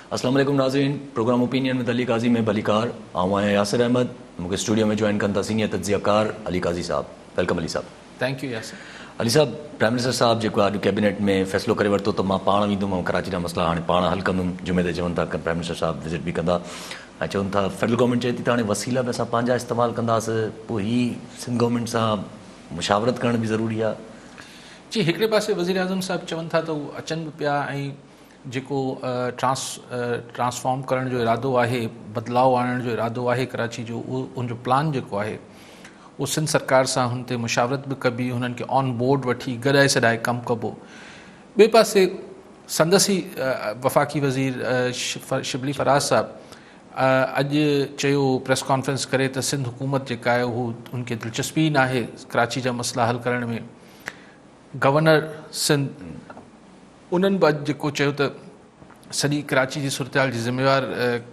अस्सलाम वालेकुम नाज़रीन, प्रोग्राम ओपिनियन विद अली काजी में भलीकार आऊँ आहियां यासिर अहमद। मूंखे स्टूडियो में जॉइन कनि था सीनियर तज्ज़ियाकार अली काजी साहब। वेलकम अली साहब। Thank you Yasir. अली साहब, प्राइम मिनिस्टर साहब जेको अॼु कैबिनेट में फ़ैसिलो करे वरितो त मां पाण वेंदुमि ऐं कराची जा मसइला हाणे पाण हल कंदुमि। जुमे ते चवनि था प्राइम मिनिस्टर साहब विज़िट बि कंदा ऐं चवनि था फेडरल गवर्नमेंट चए थी त हाणे वसीला बि असां पंहिंजा इस्तेमालु कंदासीं, पोइ ही सिंध गवर्नमेंट सां मुशावरत करण बि ज़रूरी आहे। जी, हिकिड़े पासे वज़ीर आज़म साहब चवनि था त उहे अचनि बि पिया ऐं जेको ट्रांसफॉर्म करण जो इरादो आहे, बदिलाव आणण जो इरादो आहे कराची जो, उहो उनजो प्लान जेको आहे उहो सिंध सरकार सां हुन ते मुशावरत बि कबी, हुननि खे ऑन बोर्ड वठी गॾाए सॾाए कमु कबो। ॿिए पासे संदसी वफ़ाक़ी वज़ीर शिबली फराज साहब अॼु चयो प्रेस कॉन्फ्रेंस करे त सिंध हुकूमत जेका आहे उहो उनखे दिलचस्पी न आहे कराची जा मसइला हल करण में। गवर्नर सिंध उन्हनि बि अॼु जेको चयो त सॼी कराची जी सूरतहाल जी ज़िम्मेवार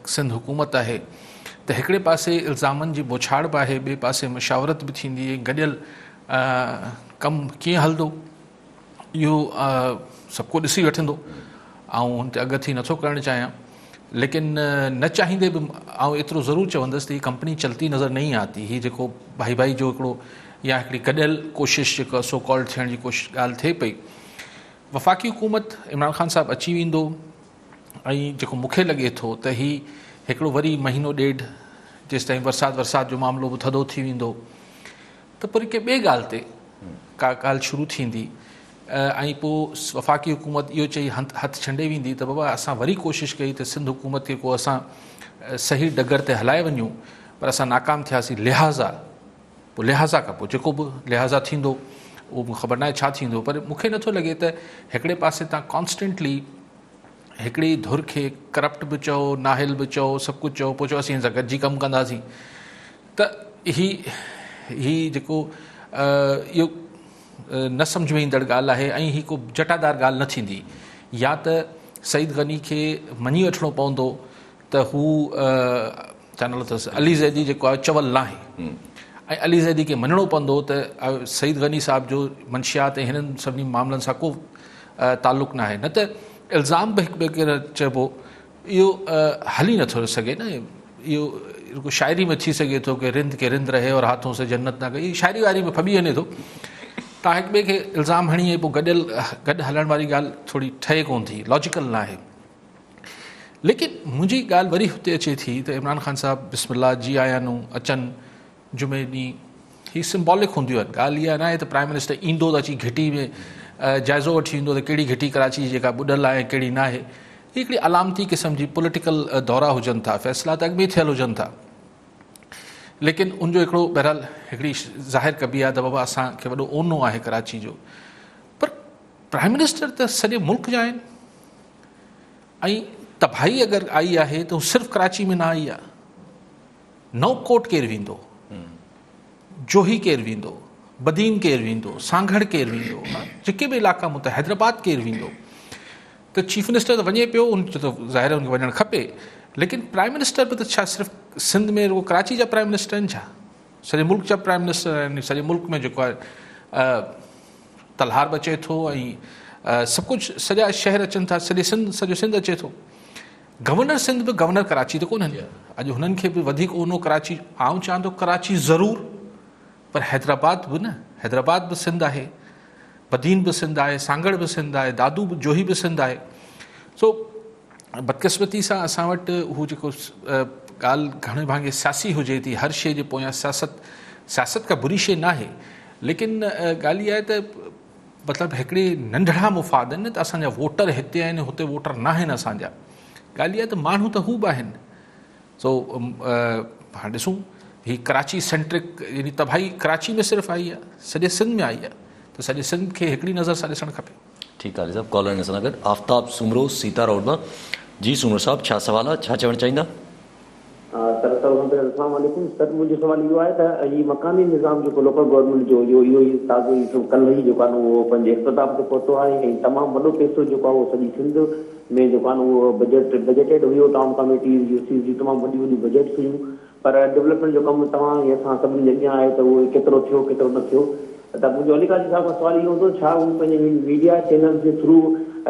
सिंध हुकूमत आहे, त हिकिड़े पासे इल्ज़ामनि जी बोछाड़ बि आहे, ॿिए पासे मुशावरत बि थींदी, गॾियल कमु कीअं हलंदो इहो सभु को ॾिसी वठंदो। ऐं हुन ते अॻु थी नथो करणु चाहियां, लेकिन न चाहींदे बि ऐं एतिरो ज़रूरु चवंदुसि त हीअ कंपनी चलती नज़र नहीं आती। हीअ जेको भाई भाई जो हिकिड़ो या हिकिड़ी गॾियल कोशिशि जेको सो कॉल थियण जी ॻाल्हि थिए पई। वफ़ाक़ी हुकूमत इमरान ख़ान साहब अची वेंदो ऐं जेको मूंखे लॻे थो त ही हिकिड़ो वरी महीनो ॾेढ जेसिताईं बरसाति जो मामिलो बि थधो थी वेंदो त पोइ के ॿिए ॻाल्हि ते का ॻाल्हि शुरू थींदी ऐं पोइ वफ़ाक़ी हुकूमत इहो चई हथु छंडे वेंदी त बाबा असां वरी कोशिशि कई त सिंध हुकूमत खे को असां सही डगर ते हलाए वञूं, पर असां नाकाम थियासीं। लिहाज़ा खां पोइ जेको बि लिहाज़ा थींदो उहो मूंखे ख़बर न आहे छा थींदो, पर मूंखे नथो लॻे त हिकिड़े पासे तव्हां कॉन्स्टेंटली हिकिड़ी धुर खे करप्ट बि चओ, नाहिल बि चओ, सभु कुझु चओ, पोइ चओ असीं हिन सां गॾिजी कमु कंदासीं, त ही जेको इहो न सम्झ में ईंदड़ ॻाल्हि आहे ऐं ही को जटादार ॻाल्हि न थींदी। या त सईद गनी खे मञी वठिणो पवंदो त हू छा नालो अथसि अली ज़ैदी जेको आहे चवल न आहे, ऐं अली ज़ैदी खे मञिणो पवंदो त सईद गनी साहब जो मंशियात ऐं हिननि सभिनी मामलनि सां को तालुक़ु न आहे। न त इल्ज़ाम बि हिकु ॿिए खे चइबो, इहो हली नथो सघे न। इहो शाइरी में थी सघे थो कि रिंद के रिंद रहे और हाथों से जन्नत न गई, शाइरी वारी में फबी वञे थो। तव्हां हिकु ॿिए खे इल्ज़ाम हणी ऐं पोइ गॾु हलण वारी ॻाल्हि थोरी ठहे कोन थी, लॉजिकल न आहे। लेकिन मुंहिंजी ॻाल्हि वरी हुते अचे थी त इमरान ख़ान साहब बिस्मिल्लाह जी आया नु अचनि जुमे ॾींहुं, ही सिम्बॉलिक हूंदियूं आहिनि। ॻाल्हि इहा न आहे त प्राइम मिनिस्टर ईंदो त अची घिटी में जाइज़ो वठी ईंदो त कहिड़ी घिटी कराची जी जेका ॿुॾल आहे कहिड़ी न आहे। हीअ हिकिड़ी अलामती क़िस्म जी पॉलिटिकल दौरा हुजनि था, फ़ैसिला त अॻु में थियल हुजनि था, लेकिन उनजो हिकिड़ो बहरहाल हिकिड़ी ज़ाहिर कबी आहे त बाबा असांखे वॾो ओनो आहे कराची जो। पर प्राइम मिनिस्टर त सॼे मुल्क जा आहिनि ऐं तबाही अगरि आई आहे त हू सिर्फ़ु कराची में न आई आहे। नवकोट केरु वेंदो, जोही केरु वेंदो, बदीन केरु वेंदो, सांघड़ केरु वेंदो, जेके बि इलाइक़ा मूं त हैदराबाद केरु वेंदो। त चीफ मिनिस्टर त वञे पियो, उन जो त ज़ाहिर आहे उनखे वञणु खपे, लेकिन प्राइम मिनिस्टर बि त छा सिर्फ़ु सिंध में रुगो कराची जा प्राइम मिनिस्टर आहिनि छा? सॼे मुल्क जा प्राइम मिनिस्टर आहिनि। सॼे मुल्क में जेको आहे तलहार बि अचे थो ऐं सभु कुझु सॼा शहर अचनि था, सॼो सिंध अचे थो। गवर्नर सिंध बि गवर्नर कराची त कोन्हनि। अॼु हुननि खे बि वधीक ओनो कराची, आउं चवां थो कराची ज़रूरु, पर हैदराबाद बि न। हैदराबाद बि सिंध आहे, बदीन बि सिंध आहे, सांगड़ बि सिंध आहे, दादू बि जोही बि सिंध आहे। सो बदकिस्मती सां असां वटि हू जेको ॻाल्हि घणे भाङे सियासी हुजे थी, हर शइ जे पोयां सियासत का बुरी शइ न आहे, लेकिन ॻाल्हि इहा आहे त मतिलबु हिकिड़े नंढड़ा मुफ़ाद आहिनि त असांजा वोटर हिते आहिनि, हुते वोटर न आहिनि असांजा। ॻाल्हि इहा आहे त माण्हू त हू बि आहिनि। सो हाणे ॾिसूं, ही कराची सेंट्रिक यानी तबाही कराची में सिर्फ़ु आई आहे, सॼे सिंध में आई आहे, त सॼे सिंध खे हिकिड़ी नज़र सां ॾिसणु खपे। ठीकु आहे साहब, कॉलर सां गॾु आफ्ताब सुमरो सीता रोड मां। जी सुमरो साहब, छा सवाल आहे, छा चवणु चाहींदा? अस्सलाम वालेकुम सर, मुंहिंजो सवाल इहो आहे त हीउ मकानी निज़ाम जेको लोकल गवर्नमेंट जो इहो ताज़ो कल्ह ई जेको आहे उहो पंहिंजे इख़्तिताम ते पहुतो आहे ऐं तमामु वॾो पैसो जेको आहे उहो सॼी सिंध में जेको आहे उहो बजटेड हुयो। टाउन कमेटी यूसीस जी तमामु वॾियूं वॾियूं बजट्स हुयूं, पर डेवलपमेंट जो कमु तव्हां असां सभिनी जे अॻियां आहे त उहो केतिरो थियो केतिरो न थियो। त मुंहिंजो अली काजी साहब खां सवाल इहो हूंदो, छा हू पंहिंजे मीडिया चैनल जे थ्रू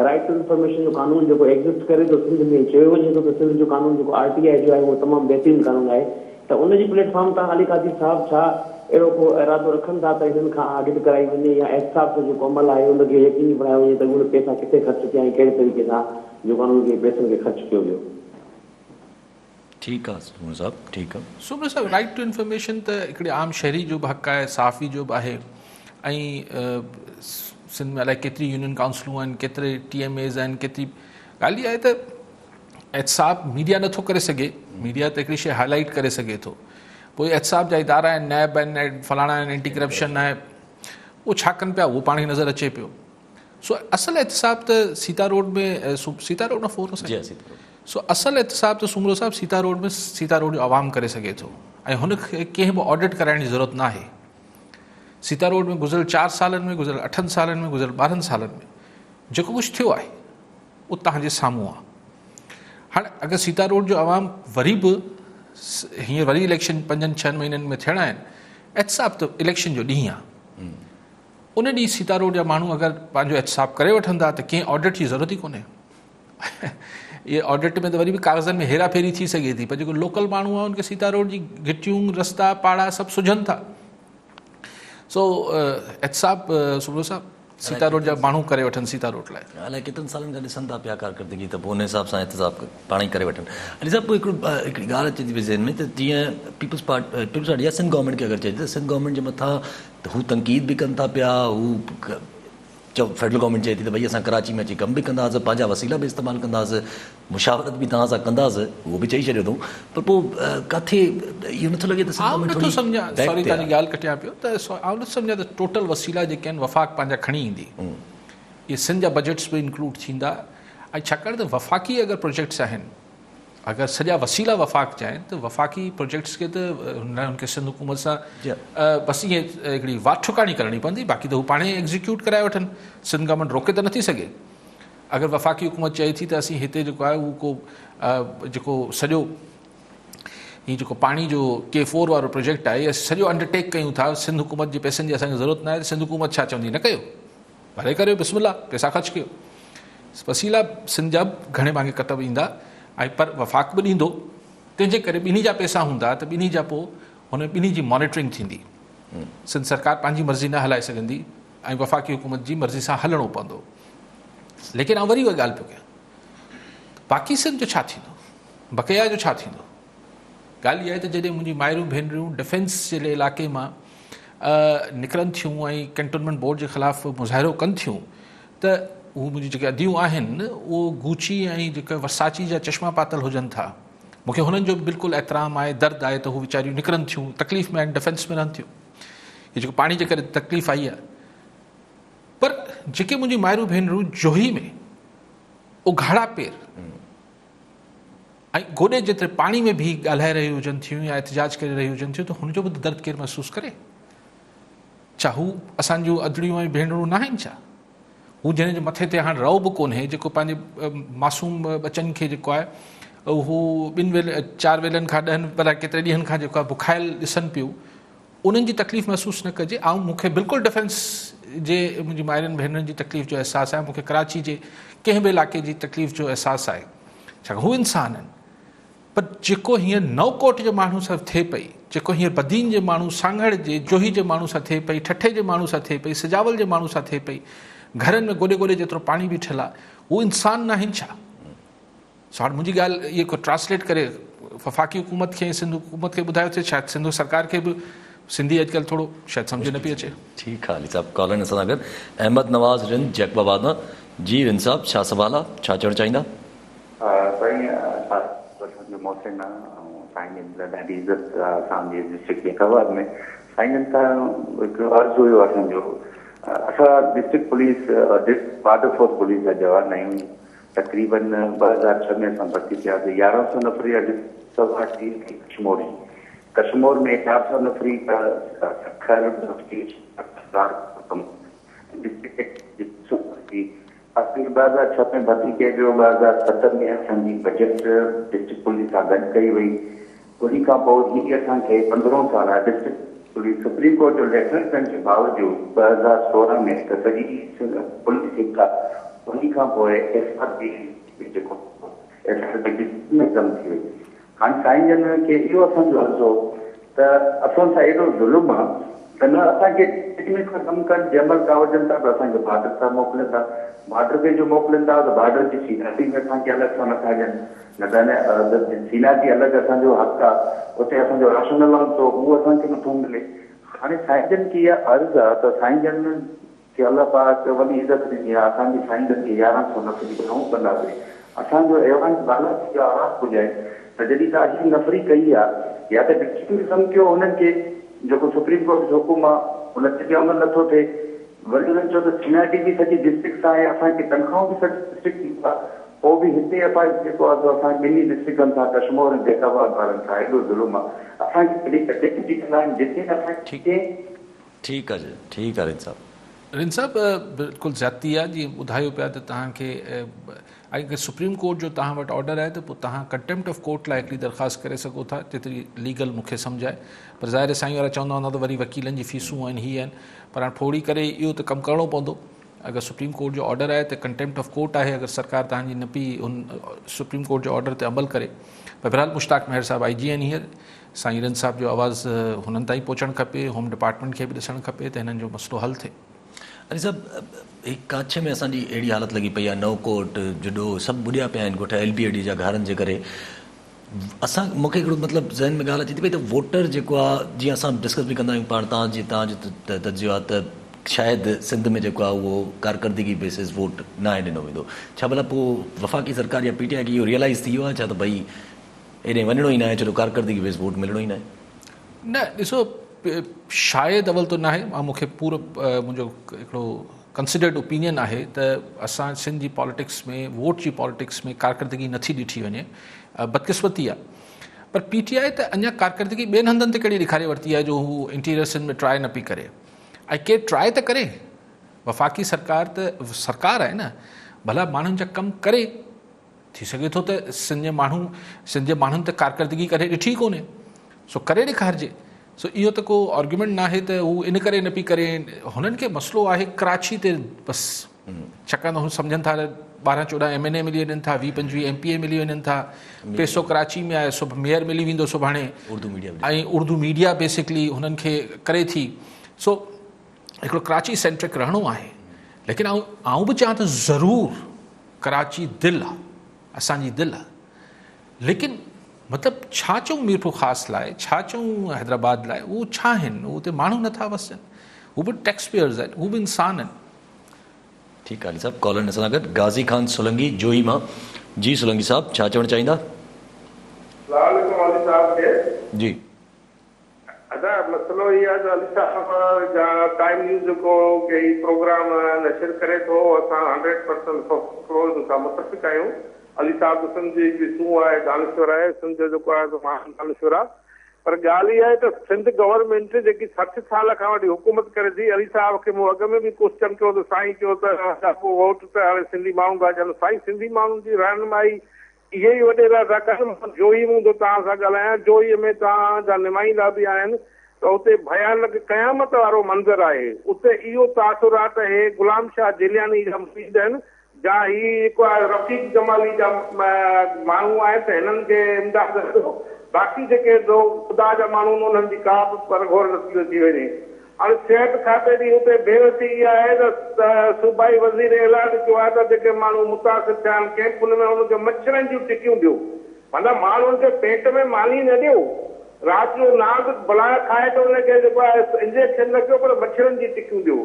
राइट टू इंफॉर्मेशन जो कानून जेको एग्ज़िस्ट करे थो सिंध में, चयो वञे थो त सिंध जो कानून जेको RTI जो आहे उहो तमामु बहितरीनु कानून आहे, त उनजी प्लेटफॉर्म तां अली कादिर साहब छा अहिड़ो को इरादो रखनि था त हिननि खां ऑडिट कराई वञे या एहतिसाब जो जेको अमल आहे उनखे यकीनी बणायो वञे त उहे पैसा किथे ख़र्च थिया ऐं कहिड़े तरीक़े सां जो कानून खे पैसनि खे ख़र्च कयो वियो? ठीकु आहे सुमर साहब, ठीकु आहे। सुमर साहब, राइट टू इंफॉर्मेशन त हिकिड़े आम शहरी जो बि हक़ आहे, सहाफ़ी जो बि आहे, ऐं सिंध में अलाए केतिरी यूनियन काउंसिलूं आहिनि, केतिरे TMAs आहिनि, केतिरी ॻाल्हि इहा आहे त एहतिसाब मीडिया नथो करे सघे, मीडिया त हिकिड़ी शइ हाईलाइट करे सघे थो, पोइ एहतिसाब जा इदारा आहिनि, नैब आहिनि, फलाणा आहिनि, एंटी करप्शन आहे, उहो छा कनि पिया उहो पाण खे नज़र अचे पियो। सो असुलु एहतिसाब त सीता रोड में, सीता रोड न फोर सो असुलु एहतिसाब त सुमरो साहब सीता रोड में सीता रोड जो आवाम करे सघे थो, ऐं हुनखे कंहिं बि ऑडिट कराइण जी ज़रूरत न आहे। सीता रोड में गुज़िरियल 4 सालनि में, गुज़िरियल 8 सालनि में, गुज़िरियल 12 सालनि में जेको कुझु थियो आहे उहो तव्हांजे साम्हूं आहे। हाणे अगरि सीता रोड जो आवाम वरी बि हींअर वरी इलेक्शन 5-6 महीननि में थियणा आहिनि, एहतिसाब त इलेक्शन जो ॾींहुं आहे, उन ॾींहुं सीता रोड जा माण्हू अगरि पंहिंजो एहतिसाब करे वठंदा त कंहिं ऑडिट जी ज़रूरत ई कोन्हे। इहे ऑडिट में त वरी बि कागज़नि में हेरा फेरी थी सघे थी, पर जेको लोकल माण्हू आहे उनखे सीता रोड जी घिटियूं, रस्ता, पाड़ा सभु सुझनि था। सो एहतिसाब सुमरो साहब सीता रोड जा माण्हू करे वठनि सीता रोड लाइ। अलाए केतिरनि सालनि खां ॾिसनि था पिया कारकर्दगी, त पोइ उन हिसाब सां एहतिसाब पाण ई करे वठनि। अली साहब, पोइ हिकिड़ी ॻाल्हि अचे थी वई ज़हन में त जीअं पीपल्स पार्टी या सिंध गवर्नमेंट खे अगरि चए त सिंध गवर्नमेंट जे मथां त हू तनक़ीद बि कनि था पिया, हू फेडरल गवर्नमेंट चए थी त भई असां कराची में अची कमु बि कंदासीं, पंहिंजा वसीला बि इस्तेमालु कंदासीं, मुशावरत बि तव्हां सां कंदासीं, उहो बि चई छॾियो अथऊं, पर पोइ किथे इहो नथो लॻे त नथो सम्झां, सॉरी तव्हांजी ॻाल्हि कटियां पियो, त आउं नथो सम्झां त टोटल वसीला जेके आहिनि वफ़ाक़ पंहिंजा खणी ईंदी, इहे सिंध जा बजट्स बि इंक्लूड थींदा, ऐं छाकाणि त वफ़ाक़ी अगरि प्रोजेक्ट्स आहिनि, अगरि सॼा वसीला वफ़ाक़ जा आहिनि त वफ़ाक़ी प्रोजेक्ट्स खे त हुनखे सिंध हुकूमत सां बसि ईअं हिकिड़ी वाट ठुकाणी करणी पवंदी, बाक़ी त हू पाणे ई एग्ज़ीक्यूट कराए वठनि, सिंध गवर्नमेंट रोके त नथी सघे। अगरि वफ़ाक़ी हुकूमत चए थी त असीं हिते जेको आहे उहो को जेको सॼो हीअ जेको पाणी जो K4 वारो प्रोजेक्ट आहे, असीं सॼो अंडरटेक कयूं था, सिंध हुकूमत जी पैसनि जी असांखे ज़रूरत न आहे, त सिंध हुकूमत छा चवंदी, न कयो, भले करियो, बिस्मिल्लाह, पैसा ख़र्च कयो। वसीला सिंध जा घणे भाङे कतब ईंदा, ऐं पर वफ़ाक़ बि ॾींदो, तंहिंजे करे ॿिन्ही जा पैसा हूंदा त ॿिन्ही जा पोइ हुन ॿिन्ही जी मॉनिटरिंग थींदी। सिंध सरकार पंहिंजी मर्ज़ी न हलाए सघंदी ऐं वफ़ाक़ी हुकूमत जी मर्ज़ी सां हलणो पवंदो। लेकिन आउं वरी उहा ॻाल्हि पियो कयां, बाक़ी सिंध जो छा थींदो, बक़या जो छा थींदो? ॻाल्हि इहा आहे त जॾहिं मुंहिंजी माइरूं भेनरूं डिफेंस जे इलाइक़े मां निकिरनि थियूं ऐं कैंटोनमेंट बोर्ड जे ख़िलाफ़ु मुज़ाहिरो कनि थियूं, त उहे मुंहिंजी जेके अदियूं आहिनि उहो गूची ऐं जेके वसाची जा चश्मा पातल हुजनि था, मूंखे हुननि जो बिल्कुलु एतिराम आहे, दर्द आहे त हू वीचारियूं निकिरनि थियूं, तकलीफ़ में आहिनि, डिफेंस में रहनि थियूं, हीअ जेको पाणी जे करे तकलीफ़ आई आहे। पर जेके मुंहिंजी माइरूं भेनरूं जोही में उघाड़ा पेर ऐं गोॾे जेतिरे पाणी में बि ॻाल्हाए रही हुजनि थियूं या एहतिजाज करे रही हुजनि थियूं, त हुनजो बि दर्द केरु महसूसु करे? छा हू असांजूं अदड़ियूं ऐं भेनरूं न आहिनि छा? हू जंहिंजे मथे ते हाणे रओ बि कोन्हे, जेको पंहिंजे मासूम बचनि खे जेको आहे हू 4 वेलनि खां 10 भला केतिरे ॾींहंनि खां जेको आहे बुखायल ॾिसनि पियूं, उन्हनि जी तकलीफ़ महसूसु न कजे। ऐं मूंखे बिल्कुलु डिफेंस जे मुंहिंजी माइरनि भेनरुनि जी तकलीफ़ जो अहसासु आहे, मूंखे कराची जे कंहिं बि इलाइक़े जी तकलीफ़ जो अहसासु आहे, छाकाणि हू इंसान आहिनि। पर जेको हींअर नवकोट जे माण्हू सां थिए पई, जेको हींअर बदीन जे माण्हू, सांगड़ जे, जोही जे माण्हू सां थिए पई, ठठे जे माण्हू सां थिए पई, सजावल जे माण्हू सां थिए पई, घरनि में गोॾे गोॾे जेतिरो पाणी बीठल आहे, उहो इंसान न आहिनि छा? हाणे मुंहिंजी ॻाल्हि इहे को ट्रांसलेट करे वफ़ाक़ी हुकूमत खे, सिंध हुकूमत खे ॿुधायो थिए, शायदि सिंध सरकार खे बि सिंधी अॼुकल्ह थोरो शायदि सम्झ न पई अचे। ठीकु आहे अली साहब, कॉलर सां गॾु अहमद नवाज़ रिंद जैकबाबाद मां। जी रिंद साहब, छा सवाल आहे, छा चवणु चाहींदा? मोहसिन साईं ॾाढी इज़त असांजे डिस्ट्रिक्ट जैकबाबाद में। साईं खां हिकिड़ो अर्ज़ु हुयो असांजो, असां district police border force police जा जवान आहियूं। तक़रीबन 2006 में असां भर्ती थियासीं। 1100 नफ़री कश्मीर में 400 नफ़री असीं 2006 में भर्ती कई वियो। 2007 में असांजी बजट डिस्ट्रिक्ट पुलिस सां गॾु कई वई। उन खां पोइ हीअ असांखे 15 साल डिस्ट्रिक्ट पुलिस सुप्रीम कोर्ट जो लेफ्टिनेंट जे बावजूदि 2016 में त सॼी पुलिस हिकु उन्हीं खां पोइ SRB जेको एग्ज़ाम थी वई। हाणे साईं जन खे इहो असांजो अर्ज़ो त असां सां एॾो ज़ुल्म आहे त न असांखे टेक्निक खां कमु कनि, जंहिं महिल हुजनि था त असांखे बॉर्डर तां मोकिलनि था, बॉर्डर ते जो मोकिलनि था त बॉर्डर जी सीनाती में असांखे अलॻि सां नथा ॾियनि, न त सीनाती अलॻि असांजो हक़ आहे, उते असांजो राशन लहंदो उहो असांखे नथो मिले। हाणे साईं जन खे इहा अर्ज़ु आहे त साईं जन खे अलाह पाक वॾी इज़त ॾिनी आहे, असांजी साईं जन खे 1100 न घणो कंदासीं। असांजो अहिड़ा बाला थी आवाज़ पुॼाए त जॾहिं तव्हां हीअ नफ़री कई आहे या त डिस्ट्रिक्टिज़म कयो, हुननि खे जेको सुप्रीम कोर्ट जो हुकुम आहे उन ते बि अमल नथो थिए, वरी उन्हनि चयो त सीनाटी बि सॼी डिस्ट्रिक्ट सां आहे, असांखे तनख़्वाहूं बि सॼी डिस्ट्रिक्ट थी आहे, पोइ बि हिते असां जेको आहे असां ॿिन्ही डिस्ट्रिक्टनि सां कश्मीर ऐं जैकाबाद वारनि सां एॾो ज़ुल्म आहे, असांखे कॾहिं कटेक्टी कंदा आहिनि जिते असांखे। ठीकु आहे जी, ठीकु आहे रिन साहब। रिन साहब बिल्कुलु ज़्यादती आहे, जीअं ॿुधायो पिया त तव्हांखे अगरि सुप्रीम कोर्ट जो तव्हां वटि ऑर्डर आहे त पोइ तव्हां कंटेम्प्ट ऑफ कोर्ट लाइ हिकिड़ी दरख़्वास्त करे सघो था, जेतिरी लीगल मूंखे सम्झ आहे, पर ज़ाहिर साईं वारा चवंदा हूंदा त वरी वकीलनि जी फीसूं आहिनि, हीअ आहिनि, पर हाणे फोड़ी करे इहो त कमु करिणो पवंदो। अगरि सुप्रीम कोर्ट जो ऑर्डर आहे त कंटेम्प्ट ऑफ कोर्ट आहे, अगरि सरकार तव्हांजी न पई हुन सुप्रीम कोर्ट जो ऑर्डर ते अमल करे। पर बहरहाल मुश्ताक मेहर साहब IG आहिनि हींअर, साईं रिन साहब जो आवाज़ु हुननि ताईं पहुचणु खपे, होम डिपार्टमेंट खे बि ॾिसणु खपे त हिननि जो मसइलो हल थिए। अरे साहब एक काछे में असांजी अहिड़ी हालत लॻी पई आहे, नवकोट जुडो सभु ॿुॾिया पिया आहिनि ॻोठा LBAD जा घरनि जे करे। असां मूंखे हिकिड़ो मतिलबु ज़हन में ॻाल्हि अचे थी पई त वोटर जेको आहे, जीअं असां डिस्कस बि कंदा आहियूं पाण, तव्हांजो तजियो आहे त शायदि सिंध में जेको आहे उहो कारकर्दगी बेसिस वोट न आहे ॾिनो वेंदो, छा भला पोइ वफ़ाक़ी सरकार या PTI खे इहो रियलाइज़ थी वियो आहे छा त भई एॾे वञिणो ई न आहे, छो जो कारकर्दगी बेस वोट मिलणो ई न आहे? न ॾिसो, शायदि अवल तो न आहे, मूंखे पूरो मुंहिंजो हिकिड़ो कंसिडर्ड ओपिनियन आहे त असां सिंध जी पॉलिटिक्स में, वोट जी पॉलिटिक्स में कारकर्दगी नथी ॾिठी वञे, बदकिस्मती आहे। पर PTI त अञा कारकर्दगी ॿियनि हंधनि ते कहिड़ी ॾेखारे वरिती आहे जो हू इंटीरियर सिंध में ट्राए न पई करे। ऐं केरु ट्राए त करे, वफ़ाक़ी सरकार त सरकार आहे न, भला माण्हुनि जा कमु करे, थी सघे थो त सिंध जे माण्हुनि त कारकर्दगी करे ॾिठी कोन्हे, सो करे ॾेखारिजे। सो इहो त को आर्ग्यूमेंट न आहे त हू इन करे न पई करे, हुननि खे मसइलो आहे कराची ते बसि, छाकाणि त हू सम्झनि था 12-14 MNA मिली वञनि था, 20-25 MPA मिली वञनि था, पैसो कराची में आहे, मेयर मिली वेंदो सुभाणे, ऐं उर्दू मीडिया बेसिकली हुननि खे करे थी। सो हिकिड़ो कराची सेंट्रिक रहणो आहे, लेकिन आउं बि चवां त ज़रूरु कराची दिलि आहे, असांजी दिलि आहे, लेकिन मतिलबु छा चऊं मीरपुर ख़ासि लाइ, छा चऊं हैदराबाद लाइ, उहो छा आहिनि, उहो हुते माण्हू नथा वसनि, हू बि टैक्स पेयर्स आहिनि, हू बि इंसान आहिनि। ठीकु आहे साहब, कॉलर सां गॾु गाज़ी ख़ान सोलंकी जोई मां। जी सोलंकी साहब, छा चवणु चाहींदा? जी अच्छा, मसलो इहो आहे त अली साहब जा टाइम न्यूज़ जेको कई प्रोग्राम नशर करे थो, असां 100% सां मुतफ़िक़ आहियूं। अली साहब त सिंध जी सूंहं आहे, दानेश्वर आहे, सिंध जो जेको आहे महान दानेश्वर आहे, पर ॻाल्हि इहा आहे त सिंध गवर्नमेंट जेकी 60 साल खां वठी हुकूमत करे थी, अली साहब खे मूं अॻु में बि क्वेश्चन कयो त साईं चयो त पोइ वोट त हाणे सिंधी माण्हू था ॾियनि, साईं सिंधी माण्हुनि जी रहनुमाई इहे ई वॾेरा था कनि। जोई मूं त तव्हां सां ॻाल्हायां, जोईअ में तव्हांजा नुमाइंदा बि आहिनि, त उते भयानक क़यामत वारो मंज़र आहे। उते इहो तासुरात आहे, गुलाम शाह जिलियानी जा मुरीद आहिनि, जा ही जेको आहे रफ़ीक जमाली जा माण्हू आहिनि, त हिननि खे इमदाद कयो। बाक़ी जेके ख़ुदा जा माण्हू उन्हनि जी का बि परघोर नथी थी वञे। हाणे सिहत खाते जी हुते बेनती इहा आहे त सूबाई वज़ीर ऐलान कयो आहे त जेके माण्हू मुतासिर थिया आहिनि कैंपुनि में, हुनखे मच्छरनि जूं टिकियूं ॾियो, मतिलबु माण्हुनि खे पेट में मानी न ॾियो, राति जो नाग भलाए खाए त हुनखे जेको आहे इंजेक्शन न कयो, पर मच्छरनि जी टिकियूं ॾियो।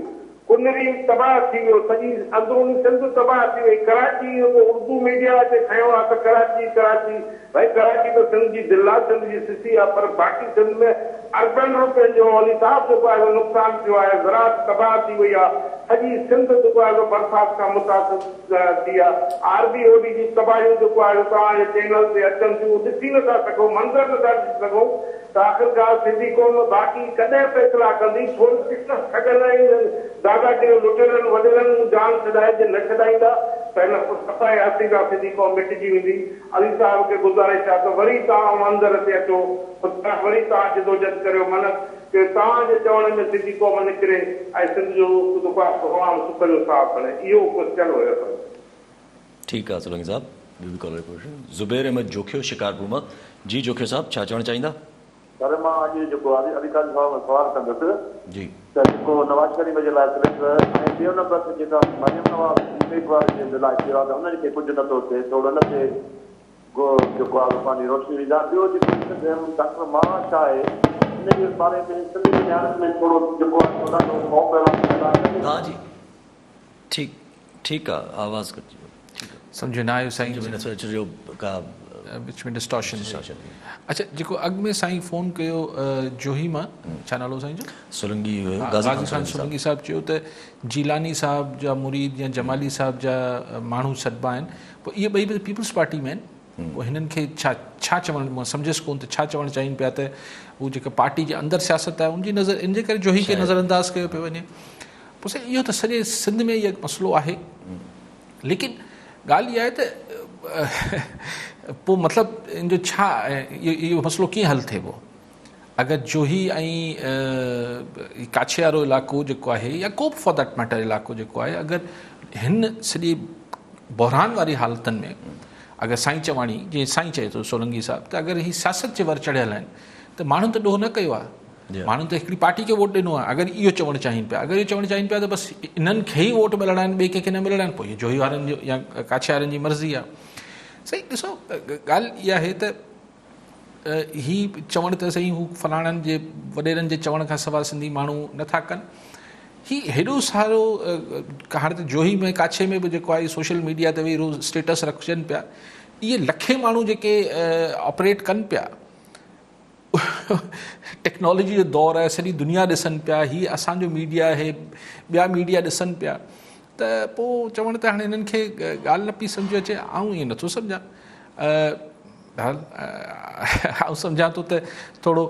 कुनरी तबाह थी वियो, सॼी अंदरूनी सिंध तबाह थी वई। कराची उर्दू मीडिया ते खयो आहे त कराची भई कराची त सिंध जी दिलि आहे, सिंध जी सिसी आहे, पर बाक़ी सिंध में अर्बन रुपयनि जो अली साहब जेको आहे नुक़सान थियो आहे, ज़रात तबाह थी वई आहे, सॼी सिंध जेको आहे बरसाति खां मुतासिर थी आहे। RBOD जी तबाहियूं जेको आहे तव्हांजे चैनल ते अचनि थियूं, ॾिसी नथा सघूं, मंज़र नथा ॾिसी सघूं, त आख़िरकार सिंधी क़ौम बाक़ी कॾहिं फ़ैसिला कंदी? छो ठगंदा आहिनि दादागिरी लुटेरनि वॾेरनि जान छॾाइजे न छॾाईंदा त हिन सफ़ाई हसी खां सिंधी क़ौम मिटिजी वेंदी। अली साहब खे गुज़ारिश आहे त वरी तव्हां मंदर ते अचो, वरी तव्हां जिदोजहद करियो, मन कि तव्हांजे चवण में सिंधी क़ौम निकिरे ऐं सिंध जो तमामु सुख जो साहु खणे। इहो क्वेश्चन हुयो। ठीकु आहे सोलंकी साहब, ॿियो बि कॉलर क्वेश्चन ज़ुबैर अहमद जोखियो शिकारपुर मां। जी जोखियो साहब, छा चवणु चाहींदा? सर मां अॼु जेको अधिकारी साहब सवाल कंदुसि जी त जेको नवाज़ शरीफ़ जे लाइ सिलेंडर ऐं ॿियो नंबर ते जेका मरियम नवाज़ उमेदवार जे लाइ थियो आहे त हुननि खे कुझु नथो थिए, थोरो हुन ते जेको आहे पंहिंजी रोशनी विझा। ॿियो जेको डॉक्टर मां छा आहे हिन जे बारे में सिंध में थोरो जेको आहे ॾाढो खौफ़ आहे। हा जी ठीकु आहे, आवाज़ कटिजी वियो। ठीकु आहे, सम्झ न आयो साईं, सम्झ में नथो अचे जो का विच में डिस्टॉर्शन। अच्छा, जेको अॻु में साईं फ़ोन कयो जोही मां, छा नालो साईं जो? सोलंकी गाज़ी ख़ान सोलंकी साहब चयो त जीलानी साहब जा मुरीद या जमाली साहब जा माण्हू सॾिबा आहिनि, पोइ इहे ॿई बि पीपल्स पार्टी में आहिनि। पोइ हिननि खे छा चवणु, मां सम्झुसि कोन त छा चवणु चाहिनि पिया त हू जेका पार्टी जे अंदरि सियासत आहे उनजी नज़र, इन जे करे जोही खे नज़रअंदाज़ कयो पियो वञे। पोइ साईं इहो त सॼे सिंध में इहो मसइलो आहे, लेकिन ॻाल्हि इहा आहे त पोइ मतिलबु इन जो छा, इहो मसइलो कीअं हल थिए पोइ? अगरि जोही ऐं काछे वारो इलाइक़ो जेको आहे या को बि फॉर दैट मैटर इलाइक़ो जेको आहे, अगरि हिन सॼी बहरान वारी हालतुनि में अगरि साईं चवाणी जीअं साईं चए थो सोलंकी साहब त अगरि हीअ सियासत जे वर चढ़ियल आहिनि त माण्हुनि त ॾोह न कयो आहे, माण्हुनि त हिकिड़ी पार्टी खे वोट ॾिनो आहे। अगरि इहो चवणु चाहिनि पिया, अगरि इहो चवणु चाहिनि पिया त बसि इन्हनि खे ई वोट मिलणा आहिनि, ॿिए कंहिंखे न मिलणा आहिनि, पोइ इहो जोही वारनि जो या काछे वारनि जी मर्ज़ी आहे। सही ॾिसो, ॻाल्हि इहा आहे त हीअ चवणु त सही हू फलाणनि जे वॾेरनि जे चवण खां सवाइ सिंधी माण्हू नथा कनि। हीअ हेॾो सारो हाणे त जोही में काछे में बि जेको आहे सोशल मीडिया ते वेही रोज़ स्टेटस रखजनि पिया, इहे लखे माण्हू जेके ऑपरेट कनि पिया, टेक्नोलॉजी जो दौरु आहे, सॼी दुनिया ॾिसनि पिया, हीअ असांजो मीडिया आहे, ॿिया मीडिया ॾिसनि पिया, त पोइ चवण त हाणे हिननि खे ॻाल्हि न पई सम्झ अचे। आऊं ईअं नथो सम्झां, आऊं सम्झां थो त थोरो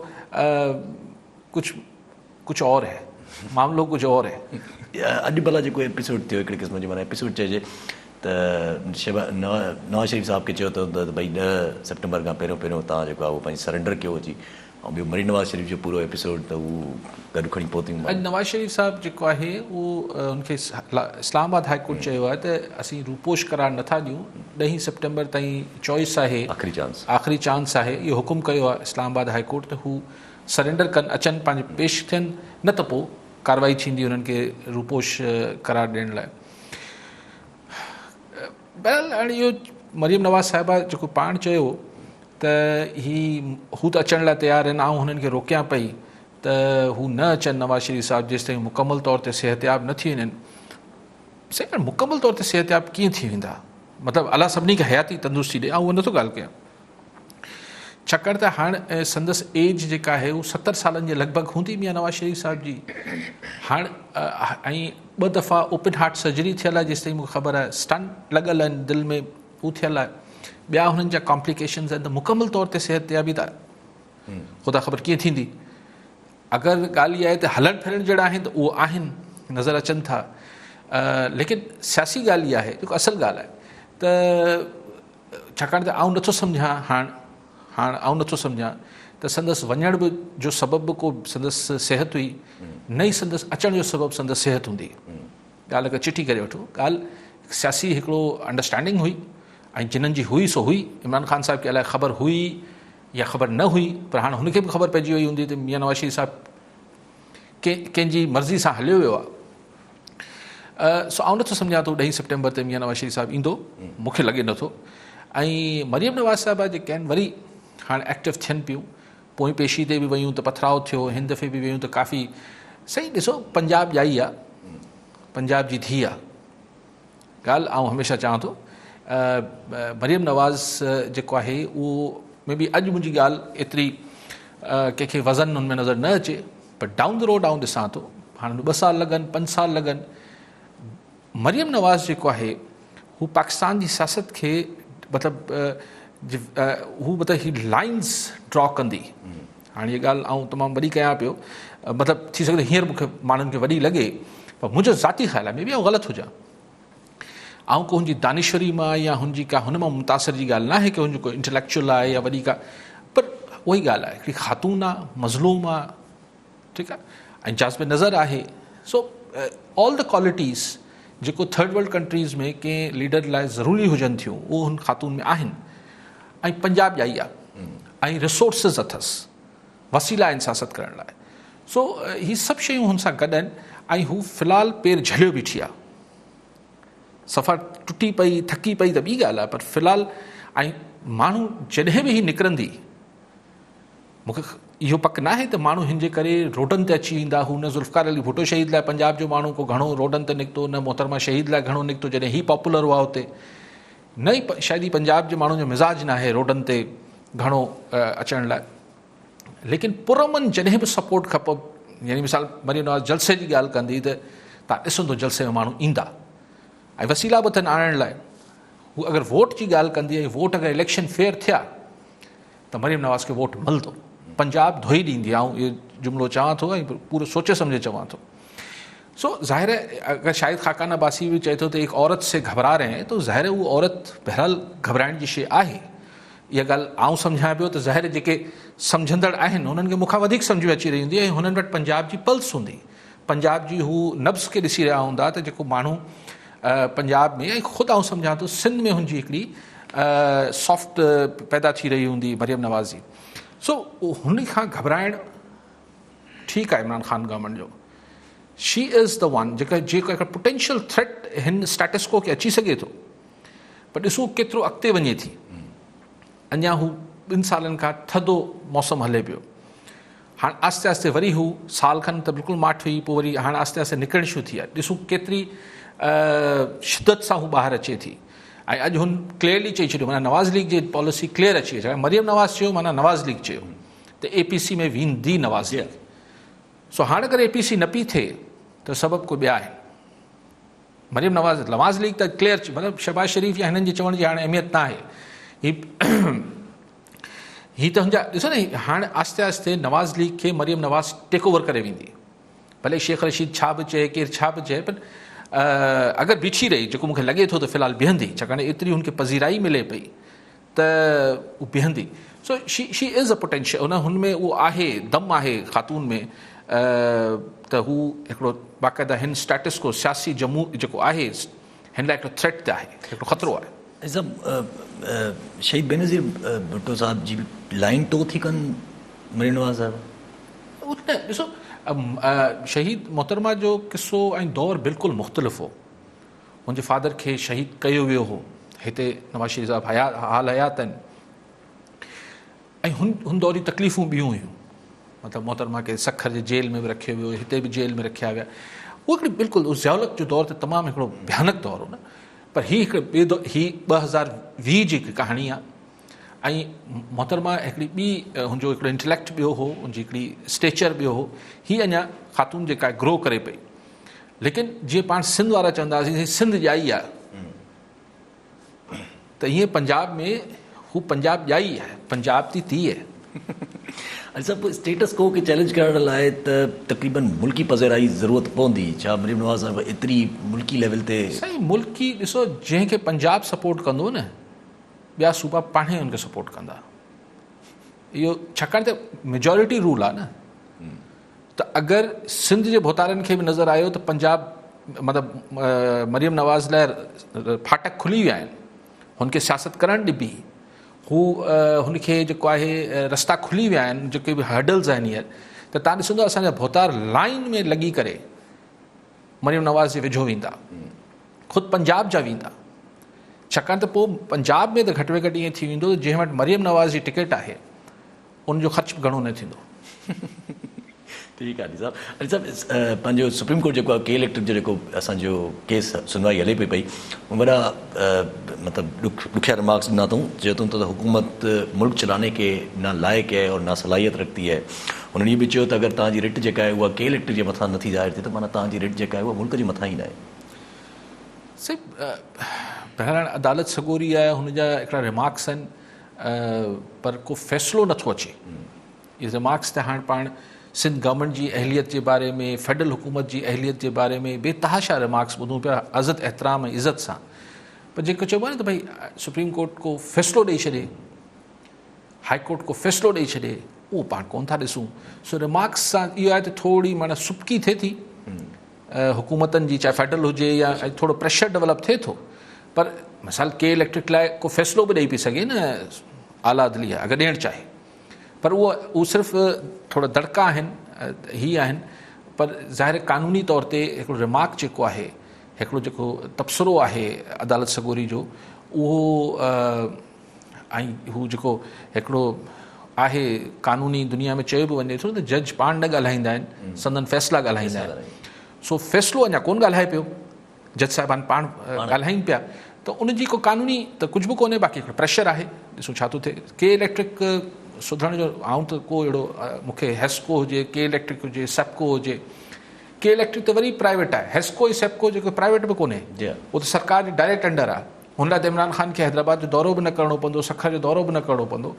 कुझु और है, मामिलो कुझु और है। अॼु भला जेको एपिसोड थियो हिकिड़े क़िस्म जो, माना एपिसोड चइजे त नवाज़ शरीफ़ साहब खे चयो त भई 10 सितंबर खां पहिरियों तव्हां जेको आहे उहो पंहिंजी सरेंडर कयो अची, ऐं ॿियो मरी नवाज़ शरीफ़ जो पूरो एपिसोड त उहो गॾु खणी पहुती। अॼु नवाज़ शरीफ़ साहब जेको आहे उहो उनखे इस्लामाबाद हाईकोर्ट चयो आहे त असीं रूपोश करार नथा ॾियूं, 10 सितंबर ताईं चॉइस आहे, आख़िरी चांस आहे, इहो हुकुम कयो आहे इस्लामाबाद हाईकोर्ट त हू सरेंडर कनि, अचनि, पंहिंजे पेश थियनि, न त पोइ कार्रवाई थींदी उन्हनि खे रूपोश करार ॾियण लाइ। बहरहाल हाणे इहो मरियम नवाज़ साहिबा जेको पाण चयो त हू त अचण लाइ तयारु आहिनि, ऐं हुननि खे रोकियां पई त हू न अचनि नवाज़ शरीफ़ साहब जेसि ताईं मुकमल तौर ते सिहतयाब न थी वञनि। सही, मुकमल तौर ते सिहतयाब कीअं थी वेंदा? मतिलबु अलाह सभिनी खे हयाती तंदुरुस्ती ॾे, ऐं उहो नथो ॻाल्हि कयां, छाकाणि त हाणे संदसि एज जेका आहे उहा 70 सालनि जे लॻभॻि हूंदी मियां नवाज़ शरीफ़ साहिब जी। हाणे ऐं 2 दफ़ा ओपन हार्ट सर्जरी थियल आहे, जेसि ताईं मूंखे ख़बर आहे, स्टंट लॻल आहिनि दिलि में, हू थियल आहे, ॿिया हुननि जा कॉम्प्लिकेशन्स आहिनि, त मुकमल तौर ते सिहतयाबी त ख़ुदा ख़बर कीअं थींदी। अगरि ॻाल्हि इहा आहे त हलण फिरण जहिड़ा आहिनि त उहो आहिनि, नज़र अचनि था, लेकिन सियासी ॻाल्हि इहा आहे जेको असल ॻाल्हि आहे त छाकाणि त आउं नथो सम्झां हाणे आउं नथो सम्झां त संदसि वञण बि जो सबबु को संदसि सिहत हुई, न ई संदसि अचण जो सबबु संदसि सिहत हूंदी। ॻाल्हि अगरि चिटी करे वठो, ॻाल्हि सियासी हिकिड़ो अंडरस्टैंडिंग हुई, ऐं जिन्हनि जी हुई सो हुई। इमरान ख़ान साहिब खे अलाए ख़बर हुई या ख़बर न हुई, पर हाणे हुनखे बि ख़बर पइजी वई हूंदी त मियां नवाज़ शरीफ़ साहिबु कंहिंजी मर्ज़ी सां हलियो वियो आहे। सो आउं नथो सम्झां थो 10 सितंबर ते मियां नवाज़ शरीफ़ साहिबु ईंदो, मूंखे लॻे नथो। ऐं मरियम नवाज़ साहिबा जेके आहिनि वरी हाणे एक्टिव थियनि पियूं, पोइ पेशी ते बि वयूं त पथराव थियो, हिन दफ़े बि वयूं त काफ़ी सही। ॾिसो, पंजाब ॼाई आहे, पंजाब जी धीउ आहे, ॻाल्हि आउं हमेशह चवां थो। मरियम नवाज़ जेको आहे उहो में बि अॼु मुंहिंजी ॻाल्हि एतिरी कंहिंखे वज़न हुन में नज़र न अचे, पर डाउन द रोड आउं ॾिसां थो, हाणे 2 साल लॻनि, 5 साल लॻनि, मरियम नवाज़ जेको आहे हू पाकिस्तान जी सियासत खे मतिलबु हू मतिलबु लाइन्स ड्रॉ कंदी। हाणे हीअ ॻाल्हि आउं तमामु वॾी कयां पियो, मतिलबु थी सघंदो हींअर मूंखे माण्हुनि खे वॾी लॻे, पर मुंहिंजो ज़ाती ख़्यालु आहे, मे बि आउं ग़लति हुजां, ऐं को हुनजी दानिश्वरी मां या हुनजी का हुन मां मुतासिर जी ॻाल्हि न आहे की हुनजो कोई इंटेलेक्चुअल आहे या वॾी का, पर उहा ई ॻाल्हि आहे, हिकिड़ी ख़ातून आहे, मज़लूम आहे, ठीकु आहे, ऐं जाज़्ब नज़र आहे। सो ऑल द क्वालिटीज़ जेको थर्ड वर्ल्ड कंट्रीज़ में कंहिं लीडर लाइ ज़रूरी हुजनि थियूं उहो हुन ख़ातून में आहिनि ऐं पंजाब ॼाई आहे ऐं रिसोर्सिस अथसि वसीला आहिनि सियासत करण लाइ सो ही सभु शयूं हुन सां गॾु आहिनि ऐं हू फ़िलहालु पेर झलियो बीठी आहे सफ़ा टुटी पई थकी पई त ॿी ॻाल्हि आहे पर फ़िलहालु ऐं माण्हू जॾहिं बि ही निकिरंदी मूंखे इहो पक न आहे त माण्हू हिन जे करे रोडनि ते अची वेंदा हू न ज़ुल्फ़कार अली भुट्टो शहीद लाइ पंजाब जो माण्हू को घणो रोडनि ते निकितो न मोहतरमा शहीद लाइ घणो निकितो जॾहिं ही पॉपुलर हुआ हुते न ई शायदि पंजाब जे माण्हुनि जो मिज़ाज न आहे रोडनि ते घणो अचण लाइ लेकिन पुरमन जॾहिं बि सपोर्ट खपो यानी मिसाल मरीम नवाज़ जलसे जी ॻाल्हि कंदी त तव्हां ॾिसंदो जलसे में माण्हू ईंदा ऐं वसीला बि अथनि आणण लाइ हू अगरि वोट जी ॻाल्हि कंदी ऐं वोट अगरि इलेक्शन फेयर थिया त मरीम नवाज़ खे वोट मिलंदो पंजाब धोई ॾींदी ऐं इहो जुमिलो चवां थो ऐं पूरो सोचे सम्झे चवां थो सो ज़ाहिर है अगर शाहिद खाकान अब्बासी भी चए थो त एक औरत से घबरा रहे हैं तो ज़ाहिर है वो औरत बहरहाल घबराइण जी शइ आहे इहा ॻाल्हि आउं सम्झां पियो त ज़ाहिर जेके सम्झंदड़ आहिनि उन्हनि खे मूंखां वधीक सम्झ में अची रही हूंदी ऐं हुननि वटि पंजाब जी पल्स हूंदी पंजाब जी हू नब्ज़ खे ॾिसी रहिया हूंदा त जेको माण्हू पंजाब में ऐं ख़ुदि आउं सम्झां थो सिंध में हुनजी हिकिड़ी सॉफ्ट पैदा थी रही हूंदी मरियम नवाज़ जी सो हुन खां घबराइण ठीकु आहे इमरान ख़ान गवर्नमेंट जो शी इज़ द वन जेका हिकिड़ो पोटेंशियल थ्रेट हिन स्टेटस को खे अची सघे थो पर ॾिसो केतिरो अॻिते वञे थी अञा हू 2 सालनि खां थधो मौसम हले पियो हाणे आस्ते आस्ते वरी हू साल खनि त बिल्कुलु माठ हुई पोइ वरी हाणे आस्ते आस्ते निकिरण शुरू थी आहे ॾिसूं केतिरी शिदत सां हू ॿाहिरि अचे थी ऐं अॼु हुन क्लियरली चई छॾियो माना नवाज़ लीग जी पॉलिसी क्लियर अची वई मरियम नवाज़ चयो माना नवाज़ लीग चयो त APC में वेंदी नवाज़ लीग सो हाणे अगरि APC न पई थिए त सबबु को ॿिया आहिनि मरियम नवाज़ लीग त क्लियर मतिलबु शहबाज शरीफ़ या हिननि जे चवण जी हाणे अहमियत न आहे ही त हुनजा ॾिसो न हाणे आस्ते आस्ते नवाज़ लीग खे मरियम नवाज़ टेक ओवर करे वेंदी भले शेख रशीद छा बि चए केरु छा बि चए पर अगरि बीठी रही जेको मूंखे लॻे थो त फ़िलहालु बीहंदी छाकाणि एतिरी हुनखे पज़ीराई मिले पई त उहा बीहंदी so she is a potential हुनमें उहो आहे दम आहे ख़ातून में त हू हिकिड़ो बाक़ाइदा हिन स्टेटस को सियासी जमू जेको आहे हिन लाइ हिकिड़ो थ्रेट त आहे हिकिड़ो ख़तरो आहे शहीद बेनज़ीर भुट्टो साहब जी लाइन टो थी कनि मरियम नवाज़ साहब ॾिसो शहीद मोहतरमा जो किस्सो ऐं दौरु बिल्कुलु मुख़्तलिफ़ हो मुंहिंजे फादर खे शहीद कयो वियो हो हिते नवाज़ शरीफ़ साहब हाल हयात आहिनि ऐं हुन दौर जी तकलीफ़ूं ॿियूं हुयूं मतिलबु मोहतरमा खे सखर जे जेल में बि रखियो वियो हिते बि जेल में रखिया विया उहो हिकिड़ी बिल्कुलु ज़ियालत जो दौरु त तमामु हिकिड़ो भयानक दौरु हो न पर हिकिड़े ॿिए दौरु 2020 जी हिकु कहाणी आहे ऐं मोहतरमा हिकिड़ी ॿी हुनजो हिकिड़ो इंटेलेक्ट ॿियो हो हुनजी हिकिड़ी स्टेचर ॿियो हो हीअ अञा ख़ातून जेका आहे ग्रो करे पई लेकिन जीअं पाण सिंध वारा चवंदासीं सिंध ॼाई आहे त ईअं पंजाब में हू पंजाब ॼाई आहे पंजाब जी थी आहे अच्छा पोइ स्टेटस को खे चैलेंज करण लाइ त तक़रीबन मुल्की पज़ेराई ज़रूरत पवंदी छा मरियम नवाज़ साहब एतिरी मुल्की लेवल ते साईं मुल्की ॾिसो जंहिंखे पंजाब सपोर्ट कंदो न ॿिया सूबा पाणे हुनखे सपोर्ट कंदा इहो छाकाणि त मेजॉरिटी रूल आहे न त अगरि सिंध जे भोतारनि खे बि नज़र आयो त पंजाब मतिलबु मरियम नवाज़ लाइ फाटक खुली विया आहिनि हुनखे सियासत करणु ॾिबी हू हुनखे जेको आहे रस्ता खुली विया आहिनि जेके बि हर्डल्स आहिनि हींअर त तव्हां ॾिसंदो असांजा भोतार लाइन में लॻी करे मरियम नवाज़ जे वेझो वेंदा ख़ुदि पंजाब जा वेंदा छाकाणि त पोइ पंजाब में त घटि में घटि ईअं थी वेंदो जंहिं वटि मरियम नवाज़ जी टिकट आहे उनजो ख़र्च बि घणो न थींदो ठीकु आहे साहब अली साहब पंहिंजो सुप्रीम कोर्ट जेको आहे के इलेक्ट्रिक जो जेको असांजो केस सुनवाई हले पई वॾा मतिलबु ॾुखिया रिमार्क्स ॾिना अथऊं चयो अथऊं त हुकूमत मुल्क चलाने के ना लाइक़ु है और ना सलाहियत रखती है उन्हनि इहो बि चयो त अगरि तव्हांजी रिट जेका आहे उहा के इलेक्ट्रिक जे मथां नथी ज़ाहिर थिए त माना तव्हांजी रिट जेका आहे उहा मुल्क जे मथां ई न आहे बहरहाल अदालत सगोरी आहे हुनजा हिकिड़ा रिमार्क्स आहिनि पर को फ़ैसिलो नथो अचे इहे रिमार्क्स त हाणे पाण सिंध गवर्नमेंट जी अहलियत जे बारे में फेडरल हुकूमत जी अहलियत जे बारे में बेतहाशा रिमार्क्स ॿुधूं पिया अज़त एतिराम ऐं इज़त सां पर जेको चइबो आहे न त भई सुप्रीम कोर्ट को फ़ैसिलो ॾेई छॾे हाई कोर्ट को फ़ैसिलो ॾेई छॾे उहो पाण कोन था ॾिसूं सो रिमार्क्स सां इहो आहे त थोरी माना सुबकी थिए थी हुकूमतनि जी, चाहे फेडरल हुजे या थोरो प्रेशर डेवलप थिए थो, पर मिसाल के इलेक्ट्रिक लाइ को फ़ैसिलो बि ॾेई पई सघे न आला अदलिया अगरि ॾियणु चाहे, पर उहो सिर्फ़ु थोरा दड़का आहिनि, ही आहिनि, पर ज़ाहिर कानूनी तौर ते हिकिड़ो रिमार्क जेको आहे, हिकिड़ो जेको तबसरो आहे अदालत सगोरी जो, उहो ऐं हू जेको हिकिड़ो आहे कानूनी दुनिया में चयो बि वञे थो त जज पाण न ॻाल्हाईंदा आहिनि, संदन फ़ैसिला ॻाल्हाईंदा आहिनि। सो फ़ैसिलो अञा कोन ॻाल्हाए पियो, जज साहिबान पाण ॻाल्हाइनि पिया, त उनजी को कानूनी त कुझु बि कोन्हे, बाक़ी हिकिड़ो प्रेशर आहे, ॾिसूं छा थो थिए। के इलेक्ट्रिक सुधरण जो आऊं त को अहिड़ो मूंखे हेस्को हुजे, के इलेक्ट्रिक हुजे, सेप्को हुजे, के इलेक्ट्रिक त वरी प्राइवेट आहे, हेस्को ऐं सेप्को जेको प्राइवेट बि कोन्हे, उहो त सरकार जे डायरेक्ट अंडर आहे। हुन लाइ त इमरान ख़ान खे हैदराबाद जो दौरो बि न करिणो पवंदो, सखर जो दौरो बि न करिणो पवंदो,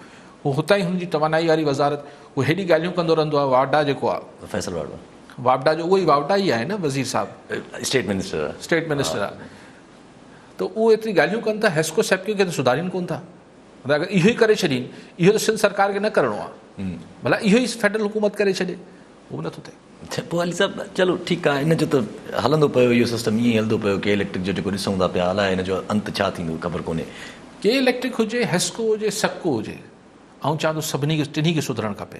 हू हुतां ई हुनजी तवानाई वारी वज़ारत, उहो हेॾी ॻाल्हियूं कंदो रहंदो आहे। वावडा जेको आहे, फैसल वावडा जो उहो ई वावडा ई आहे न, वज़ीर साहब स्टेट मिनिस्टर आहे, त उहो एतिरी ॻाल्हियूं कनि था, हेस्को सेप्को खे त सुधारीनि कोन था। अगरि इहो ई करे छॾीनि, इहो त सिंध सरकार खे न करिणो आहे, भला इहो ई फेडरल हुकूमत करे छॾे, उहो बि नथो थिए। पोइ अली साहब चलो ठीकु आहे, इन जो त हलंदो पियो, इहो सिस्टम ईअं ई हलंदो पियो, के इलेक्ट्रिक जो जेको ॾिसूं था पिया, अलाए हिन जो अंत छा थींदो ख़बर कोन्हे। के इलेक्ट्रिक हुजे, हेस्को हुजे, सेप्को हुजे, ऐं चवां थो सभिनी खे टिनी खे सुधरणु खपे।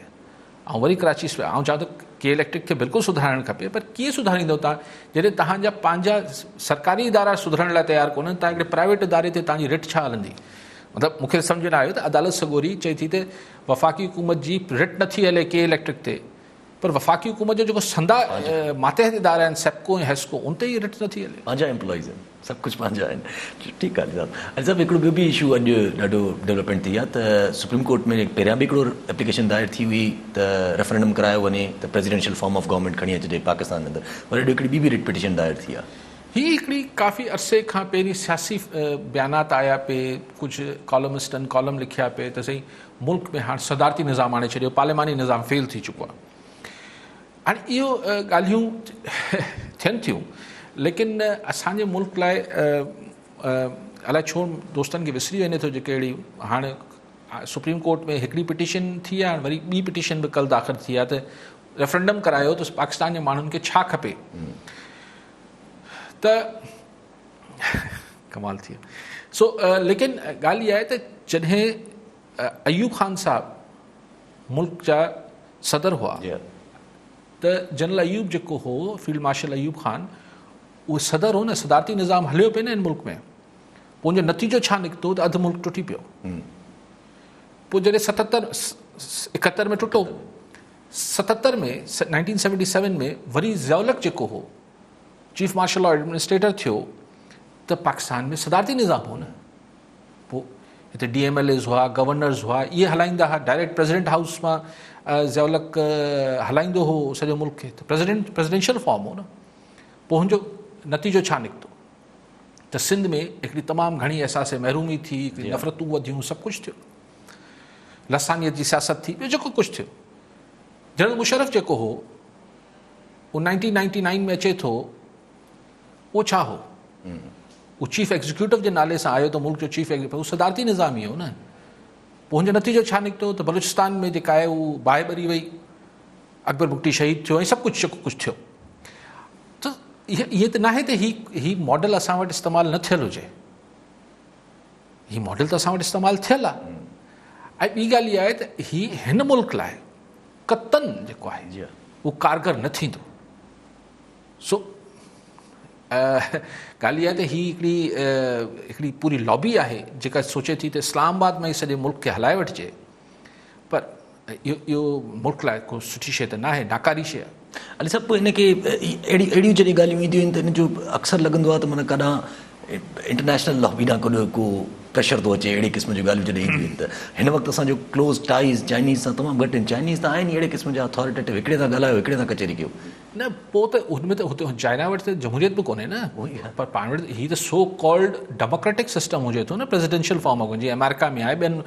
ऐं वरी कराची ऐं चवां थो के इलेक्ट्रिक खे बिल्कुलु सुधारणु खपे, पर कीअं सुधारींदो तव्हां जॾहिं तव्हांजा पंहिंजा सरकारी इदारा सुधरण लाइ तयारु कोन्हनि, तव्हां हिकिड़े प्राइवेट इदारे ते तव्हांजी रिट छा हलंदी? मतिलबु मूंखे सम्झ न आयो त अदालत सगोरी चए थी त वफ़ाक़ी हुकूमत जी रिट नथी हले के इलेक्ट्रिक ते, पर वफ़ाक़ी हुकूमत जो जेको संदा मातहत इदारा आहिनि, सेप्को ऐं हेस्को, उन ते ई रिट नथी हले। पंहिंजा एम्प्लॉइज़ आहिनि, सभु कुझु पंहिंजा आहिनि। ठीकु आहे अली साहब, हिकिड़ो ॿियो बि इशू अॼु ॾाढो डेवलपमेंट थी आहे त सुप्रीम कोर्ट में पहिरियां बि हिकिड़ो एप्लीकेशन दायर थी हुई त रेफरेंडम करायो वञे त प्रेसिडेंशियल फॉर्म ऑफ गवर्नमेंट खणी अचिजे पाकिस्तान जे अंदरि, वरी हिकिड़ी ॿी बि रिट पिटीशन दायर थी आहे। हीअ हिकिड़ी काफ़ी अरसे खां पहिरीं सियासी बयानात आया पे, कुझु कॉलमिस्टनि कॉलम लिखिया पे त सही मुल्क में हाणे सदारती निज़ाम आणे छॾियो, पार्लिमानी निज़ाम फेल थी चुको आहे। हाणे इहो ॻाल्हियूं थियनि थियूं, लेकिन असांजे मुल्क लाइ अलाए छो दोस्तनि खे विसरी वञे थो, जेके अहिड़ी हाणे सुप्रीम कोर्ट में हिकिड़ी पिटीशन थी आहे, वरी ॿी पिटीशन बि कल्ह दाख़िल थी आहे त रेफरेंडम करायो त पाकिस्तान जे माण्हुनि खे छा खपे, त कमाल थी वियो। सो लेकिन ॻाल्हि इहा आहे त जॾहिं अयूब ख़ान साहब मुल्क जा सदर हुआ, त जनरल अयूब जेको हो, फील्ड मार्शल अयूब ख़ान, उहो सदर हो न, सदारती निज़ाम हलियो पियो न हिन मुल्क में। पोइ उनजो नतीजो छा निकितो त अधु मुल्क टुटी पियो। पोइ जॾहिं 71 में टुटो, 77 में 1977 में वरी ज़ियाउलक जेको हो चीफ मार्शल और एडमिनिस्ट्रेटर थियो, त पाकिस्तान में सदारती निज़ाम हो न। पोइ हिते DMLAs हुआ, गवर्नर्स हुआ, इहे हलाईंदा हुआ, डायरेक्ट प्रेसिडेंट हाउस मां ज़ियाउलक हलाईंदो हो सॼो मुल्क खे, त प्रेसिडेंशियल फॉर्म हो न। पोइ हुनजो नतीजो छा निकितो त सिंध में हिकिड़ी तमामु घणी अहसास महरूमी थी, हिकिड़ी नफ़रतूं वधियूं, सभु कुझु थियो, लसानियत जी सियासत थी, ॿियो जेको कुझु थियो। जनरल मुशर्रफ जेको हो उहो 1999 में अचे थो, उहो छा हो, उहो चीफ एग्जीक्यूटिव जे नाले सां आयो त मुल्क जो चीफ एग्जीक्यूटिव, उहो सदारती निज़ाम ई हो न। पोइ हुनजो नतीजो छा निकितो त बलूचिस्तान में जेका आहे उहा बाहि ॿरी वई, अकबर बुगटी शहीद थियो, ऐं सभु कुझु जेको कुझु थियो। त इहे त न आहे त ही मॉडल असां वटि इस्तेमालु न थियलु हुजे, ही मॉडल त असां वटि इस्तेमालु थियलु आहे। ऐं ॿी ॻाल्हि इहा आहे त हिन मुल्क लाइ कतन जेको आहे उहो कारगर न थींदो। सो ॻाल्हि इहा आहे त हिकिड़ी पूरी लॉबी आहे जेका सोचे थी त इस्लामाबाद में ई सॼे मुल्क खे हलाए वठिजे, पर इहो मुल्क लाइ को सुठी शइ त न आहे, नाकारी शइ आहे। अली साहब, पोइ हिनखे अहिड़ियूं जॾहिं ॻाल्हियूं ईंदियूं आहिनि त हिन जो अक्सर लॻंदो आहे त माना काॾां इंटरनेशनल लॉबी ॾांहुं को प्रेशर थो अचे, अहिड़े क़िस्म जूं ॻाल्हियूं जॾहिं ईंदियूं आहिनि। त हिन वक़्तु असांजो क्लोज़ टाइज़ चाइनीज़ सां तमामु घटि आहिनि। चाइनीज़ त आहिनि अहिड़े क़िस्म जा अथॉरिटेटिव, हिकिड़े सां ॻाल्हायो, हिकिड़े सां कचहरी कयो न। पोइ त हुनमें त हुते चाइना वटि त जमहूरियत बि कोन्हे न, पर पाण वटि हीअ त सो कॉल्ड डेमोक्रेटिक सिस्टम हुजे थो न, प्रेसिडेंशियल फॉर्म हुजे, जीअं अमेरिका में आहे, ॿियनि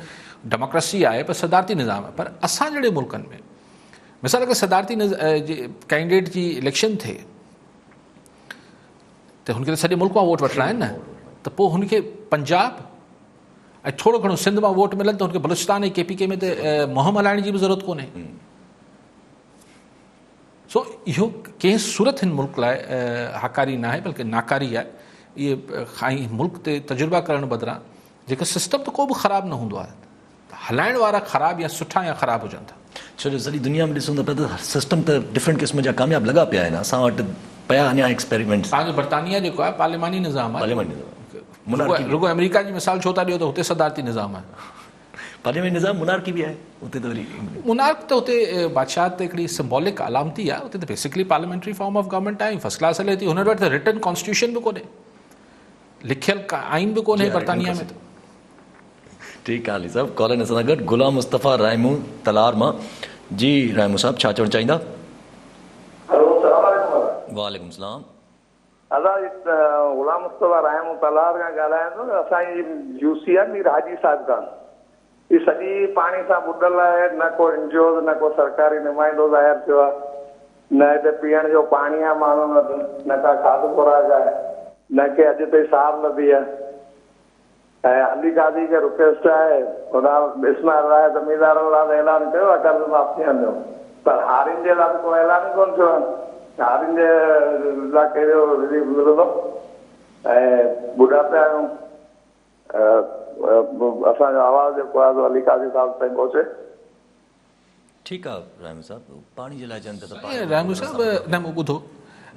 डेमोक्रेसी आहे, पर सदारती निज़ाम आहे। पर असां जहिड़े मुल्कनि में मिसाल अगरि सदारती कैंडिडेट जी इलेक्शन थिए त हुनखे त सॼे मुल्क मां वोट वठिणा आहिनि न, त पोइ हुनखे पंजाब ऐं थोरो घणो सिंध मां वोट मिलनि त हुनखे बलूचिस्तान ऐं KPK में त मुहिम हलाइण जी बि ज़रूरत कोन्हे। सो इहो कंहिं सूरत हिन मुल्क लाइ हकारी न आहे बल्कि नाकारी आहे। इहे ऐं मुल्क ते तजुर्बा करण बदिरां जेका सिस्टम त को बि ख़राबु न हूंदो आहे, हलाइण वारा ख़राबु या सुठा या ख़राबु हुजनि था। छो जो सॼी दुनिया में ॾिसूं त पिया त सिस्टम त डिफरेंट क़िस्म जा कामयाब लॻा पिया आहिनि। असां वटि पिया अञा एक्सपेरिमेंट्स। तव्हांजो बर्तानिया जेको आहे पार्लिमानी निज़ाम आहे, पार्लियामेंट रुगो अमेरिका जी मिसाल छो था ॾियो त हुते सदारती निज़ाम आहे। पार्लियामेंट निज़ाम मुनारकी बि आहे उते त वरी मुनार्क त हुते बादशाह त हिकिड़ी सिम्बॉलिक अलामती आहे, हुते त basically parliamentary form of government आहे, फर्स्ट क्लास हले थी। हुन वटि त रिटन कॉन्स्टिट्यूशन बि कोन्हे, लिखियल आइन बि कोन्हे बर्तानिया में। ठीकु आहे अली साहब। कॉलर असां सां गॾु गुलाम मुस्तफ़ा रायमू तलार मां। जी रायमू साहब, छा चवणु चाहींदा? वालेकुम सलाम। गुलाम मुस्तफ़ा रायमू तलार खां ॻाल्हायां थो। असांजी यूसी आहे मीर हाजी साहिब खान, ही सॼी पाणी सां ॿुॾल आहे, न को एनजीओ न को सरकारी नुमाइंदो ज़ाहिर थियो आहे, न हिते पीअण जो पाणी आहे माण्हू वटि, न का खाधो खुराक आहे, न के अॼु ताईं सार लधी आहे। ऐं अली कादी खे रिक्वेस्ट आहे, ख़ुदा इस्माइल राय ज़मींदारनि लाइ ऐलान कयो आहे कर्ज़ माफ़ीअ जो, पर हारियुनि जे लाइ को ऐलान ई कोन थियो आहे। हारियुनि जे लाइ कहिड़ो रिलीफ मिलंदो? ऐं ॿुढापे आहियूं, असांजो आवाज़ जेको आहे अली कादी साहिब ताईं पहुचे। ठीकु आहे रायमू साहब, पाणी जे लाइ चवनि था त रायमू साहब न ॿुधो,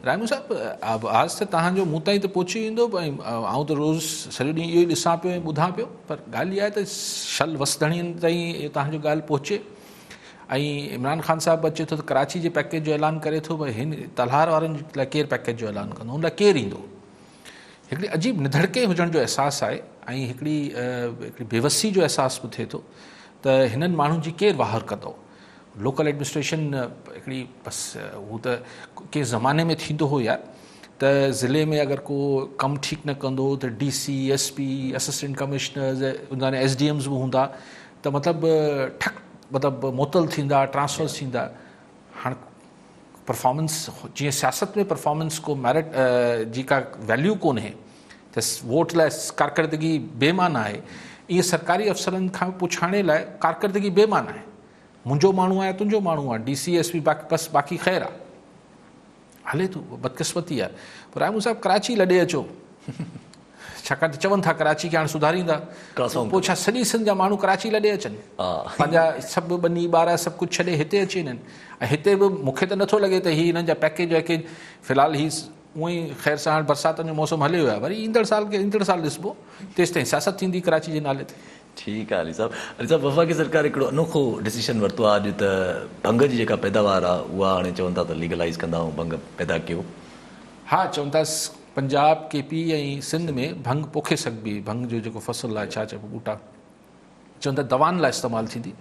रायमू साहब आवाज़ त तव्हांजो मूं ताईं त पहुची वेंदो, भई आउं त रोज़ सॼो ॾींहुं इहो ई ॾिसां पियो ऐं ॿुधां पियो, पर ॻाल्हि इहा आहे त शल वसदड़ियुनि ताईं तव्हांजो ॻाल्हि पहुचे। ऐं इमरान ख़ान साहिबु अचे थो त कराची जे पैकेज जो ऐलान करे थो, भई हिन तलहार वारनि लाइ केरु पैकेज जो ऐलान कंदो, हुन लाइ केरु ईंदो? हिकिड़ी अजीब निधड़के हुजण जो अहसासु आहे ऐं हिकिड़ी बेवसी जो अहसासु बि थिए थो त हिननि माण्हुनि जी केरु वाहर कंदो। लोकल एडमिनिस्ट्रेशन हिकिड़ी बसि हू त कंहिं ज़माने में थींदो हो यार, त ज़िले में अगरि को कमु ठीकु न कंदो त DC SP असिस्टेंट कमिश्नर्स हूंदा, SDMs बि हूंदा, त मतिलबु मुअतल थींदा, ट्रांसफर्स थींदा। हाणे परफॉर्मेंस जीअं सियासत में परफॉर्मेंस को मेरिट जी का वैल्यू कोन्हे, त वोट लाइ कारकर्दगी बेमान आहे, ईअं सरकारी अफ़सरनि खां पुछाणे लाइ कारकर्दगी बेमान आहे। मुंहिंजो माण्हू आहे, तुंहिंजो माण्हू आहे, DC SP बसि बाक़ी ख़ैरु आहे, हले थो, बदकिस्मती आहे। पर रायमू साहिबु कराची लॾे अचो, छाकाणि त चवनि था कराची खे हाणे सुधारींदा, पोइ छा सॼी सिंध जा माण्हू कराची लॾे अचनि, पंहिंजा सभु ॿनी ॿार सभु कुझु छॾे हिते अची वञनि। ऐं हिते बि मूंखे त नथो लॻे त हीअ हिननि जा पैकेज वैकेज फ़िलहालु हीअ उअं ई ख़ैर सां हाणे बरसातनि जो मौसम हलियो आहे, वरी ईंदड़ साल ॾिसबो, तेसि ताईं सियासत थींदी कराची जे नाले ते। ठीकु आहे अली साहब। अली साहब, वफ़ाक़ी सरकार हिकिड़ो अनोखो डिसीजन वरितो आहे अॼु, त भंग जी जेका पैदावार आहे उहा हाणे चवनि था त लीगलाइज़ कंदा ऐं भंग पैदा कयो। हा, चवनि था पंजाब KP ऐं सिंध में भंग पोखे सघिबी, भंग जो जेको फसल आहे, छा चइबो ॿूटा, चवनि था दवाउनि लाइ इस्तेमालु थींदी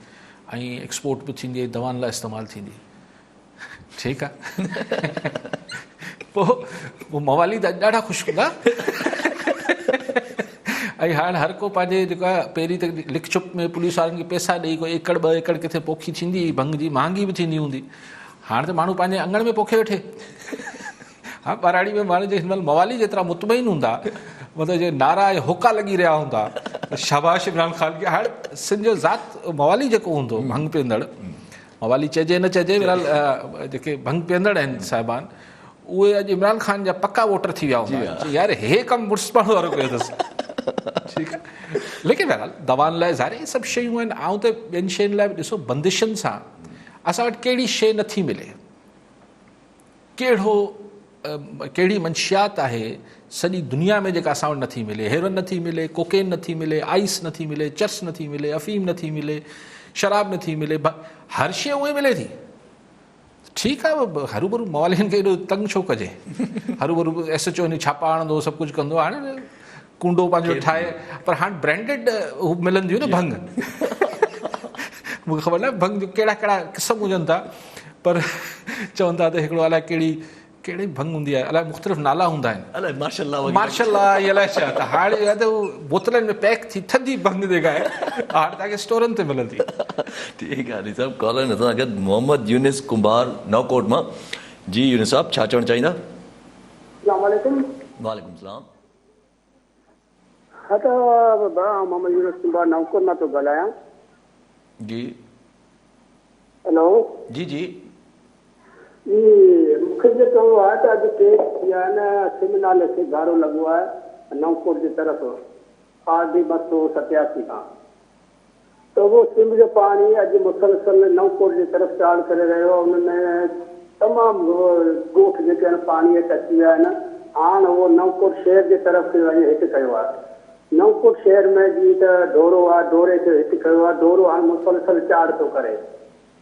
ऐं एक्सपोर्ट बि थींदी, दवाउनि लाइ इस्तेमालु थींदी। ठीकु आहे। पोइ मवाली त ॾाढा ख़ुशि हूंदा। ऐं हाणे हर को पंहिंजे जेको आहे पहिरीं त लिख चुप में पुलिस वारनि खे पैसा ॾेई कोई 1 2 एकड़ किथे पोखी थींदी, भंग जी महांगी बि थींदी हूंदी, हाणे त माण्हू पंहिंजे अंगण में पोखे वेठे। हा, ॿाराड़ी में माण्हू हिन महिल मवाली जेतिरा मुतमइन हूंदा, मतिलबु जे नारा ऐं होका लॻी रहिया हूंदा, शाबाश इमरान ख़ान खे। हाणे सिंध जो ज़ात मवाली जेको हूंदो भंग पीअंदड़, मवाली चइजे न चइजे, बहरहाल जेके भंग पीअंदड़ आहिनि साहिबान, उहे अॼु इमरान ख़ान जा पका वोटर थी विया हूंदा। यार हे कमु मुड़ुस माण्हू वारो कयो अथसि। ठीकु आहे, लेकिन बहरहाल दवाउनि लाइ ज़ाहिर इहे सभु शयूं आहिनि। ऐं त ॿियनि शयुनि लाइ बि ॾिसो, बंदिशनि सां असां वटि कहिड़ी शइ नथी मिले, कहिड़ी मंशियात आहे सॼी दुनिया में जेका असां वटि नथी मिले। हेरोइन नथी मिले, कोकेन नथी मिले, आइस नथी मिले, चर्स नथी मिले, अफ़ीम नथी मिले, शराब नथी मिले, हर शइ उहे मिले थी। ठीकु आहे, हरू भरू मवालियुनि खे एॾो तंग छो कजे, हरू भरू SHO छापा हणंदो, सभु कुझु कंदो, हाणे कूंडो पंहिंजो ठाहे, पर हाणे ब्रांडेड मिलंदियूं न भंग। मूंखे ख़बर न भंग जो कहिड़ा कहिड़ा क़िस्म हुजनि था, पर चवनि था त हिकिड़ो अलाए कहिड़ी भंग हूंदी आहे, अलाए मुख़्तलिफ़ नाला हूंदा आहिनि, अलाए मार्शल आहे अलाए छा। त हाणे त बोतलनि में पैक थी थधी भंग जेका आहे हाणे तव्हांखे स्टोरनि ते मिलंदी। ठीकु आहे अली साहब। कॉलर असां गॾु मोहम्मद यूनिस कुंभार नवकोट मां। जी यूनिस साहब, छा चवणु चाहींदा? वालेकुम सलाम। हा, त मोहम्मद यूनिस कुंभार नवकोट मां थो ॻाल्हायां। जी हेलो। जी जी। मूंखे जेको आहे त अॼु केस थी आहे न सिमनाले खे गारो लॻो आहे नवकोट जी तरफ़ RD 287 खां त उहो सिम जो पाणी अॼु मुसलसल नवकोट जी तरफ़ चाल करे रहियो आहे। उनमें तमामु ॻोठ जेके आहिनि पाणीअ ते अची विया आहिनि। हाणे उहो नवकोट शहर जे तरफ़ खे वञी हिट कयो आहे। नवकोट शहर में जीअं त ढोरो आहे, ढोरे खे हिट कयो आहे। ढोरो हाणे मुसलसल चाड़ थो करे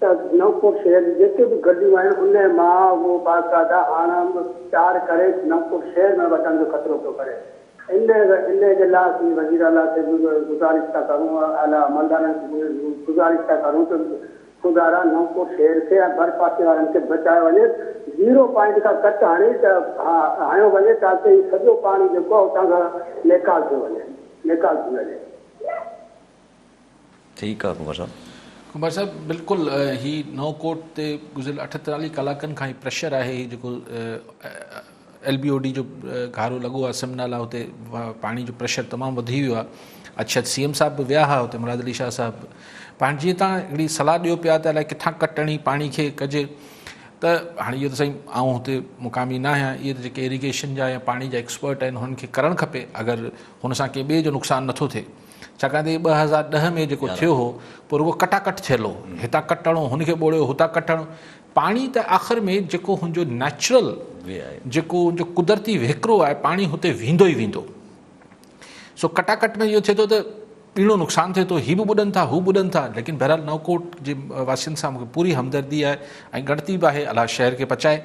त नवकोट शहर जी जेके बि गॾियूं आहिनि उन मां उहो बाक़ाइदा हाणे चार करे नवकोट शहर में वठण जो ख़तरो पियो करे। इन जे लाइ वज़ीर आला खे गुज़ारिश था करूं, आला अमलदारनि खे गुज़ारिश था करूं त खुदारा नवकोट शहर खे ऐं भर पासे वारनि खे बचायो वञे। 0 पॉइंट खां कट हाणे त हणियो वञे ताकी सॼो पाणी जेको आहे उतां खां नेकाल थी वञे। ठीकु आहे कुमार साहब। कुमार साहब बिल्कुलु ही नवकोट ते गुज़िरियल 48 कलाकनि खां ई प्रेशर आहे। ही जेको LBOD जो घारो लॻो आहे सिमनाला, हुते पाणी जो प्रेशर तमामु वधी वियो आहे। अच्छा CM साहब बि विया हुआ हुते, मुराद अली शाह साहब। पाण जीअं तव्हां हिकिड़ी सलाह ॾियो पिया त अलाए किथां कटणी पाणी खे कजे, त हाणे इहो त साईं आउं हुते मुक़ामी न आहियां। इहे त जेके इरीगेशन जा या पाणी जा एक्सपर्ट आहिनि हुननि खे करणु खपे अगरि हुन सां कंहिं ॿिए जो नुक़सानु नथो थिए। छाकाणि त 2010 में जेको थियो हो पोइ रुगो कटाकट थियल हो, हितां कटणो हुनखे ॿोड़ियो, हुतां कटणो। पाणी त आख़िर में जेको हुनजो नेचुरल जेको हुनजो कुदरती वहिकिरो आहे पाणी हुते वेंदो ई वेंदो। सो कटाकट में इहो थिए थो त ॿीणो नुक़सानु थिए थो, हीअ बि ॿुॾनि था हू ॿुॾनि था। लेकिन बहरहाल नवकोट जे वासियुनि सां मूंखे पूरी हमदर्दी आहे ऐं ॻणती बि आहे, अलाह शहर खे पचाए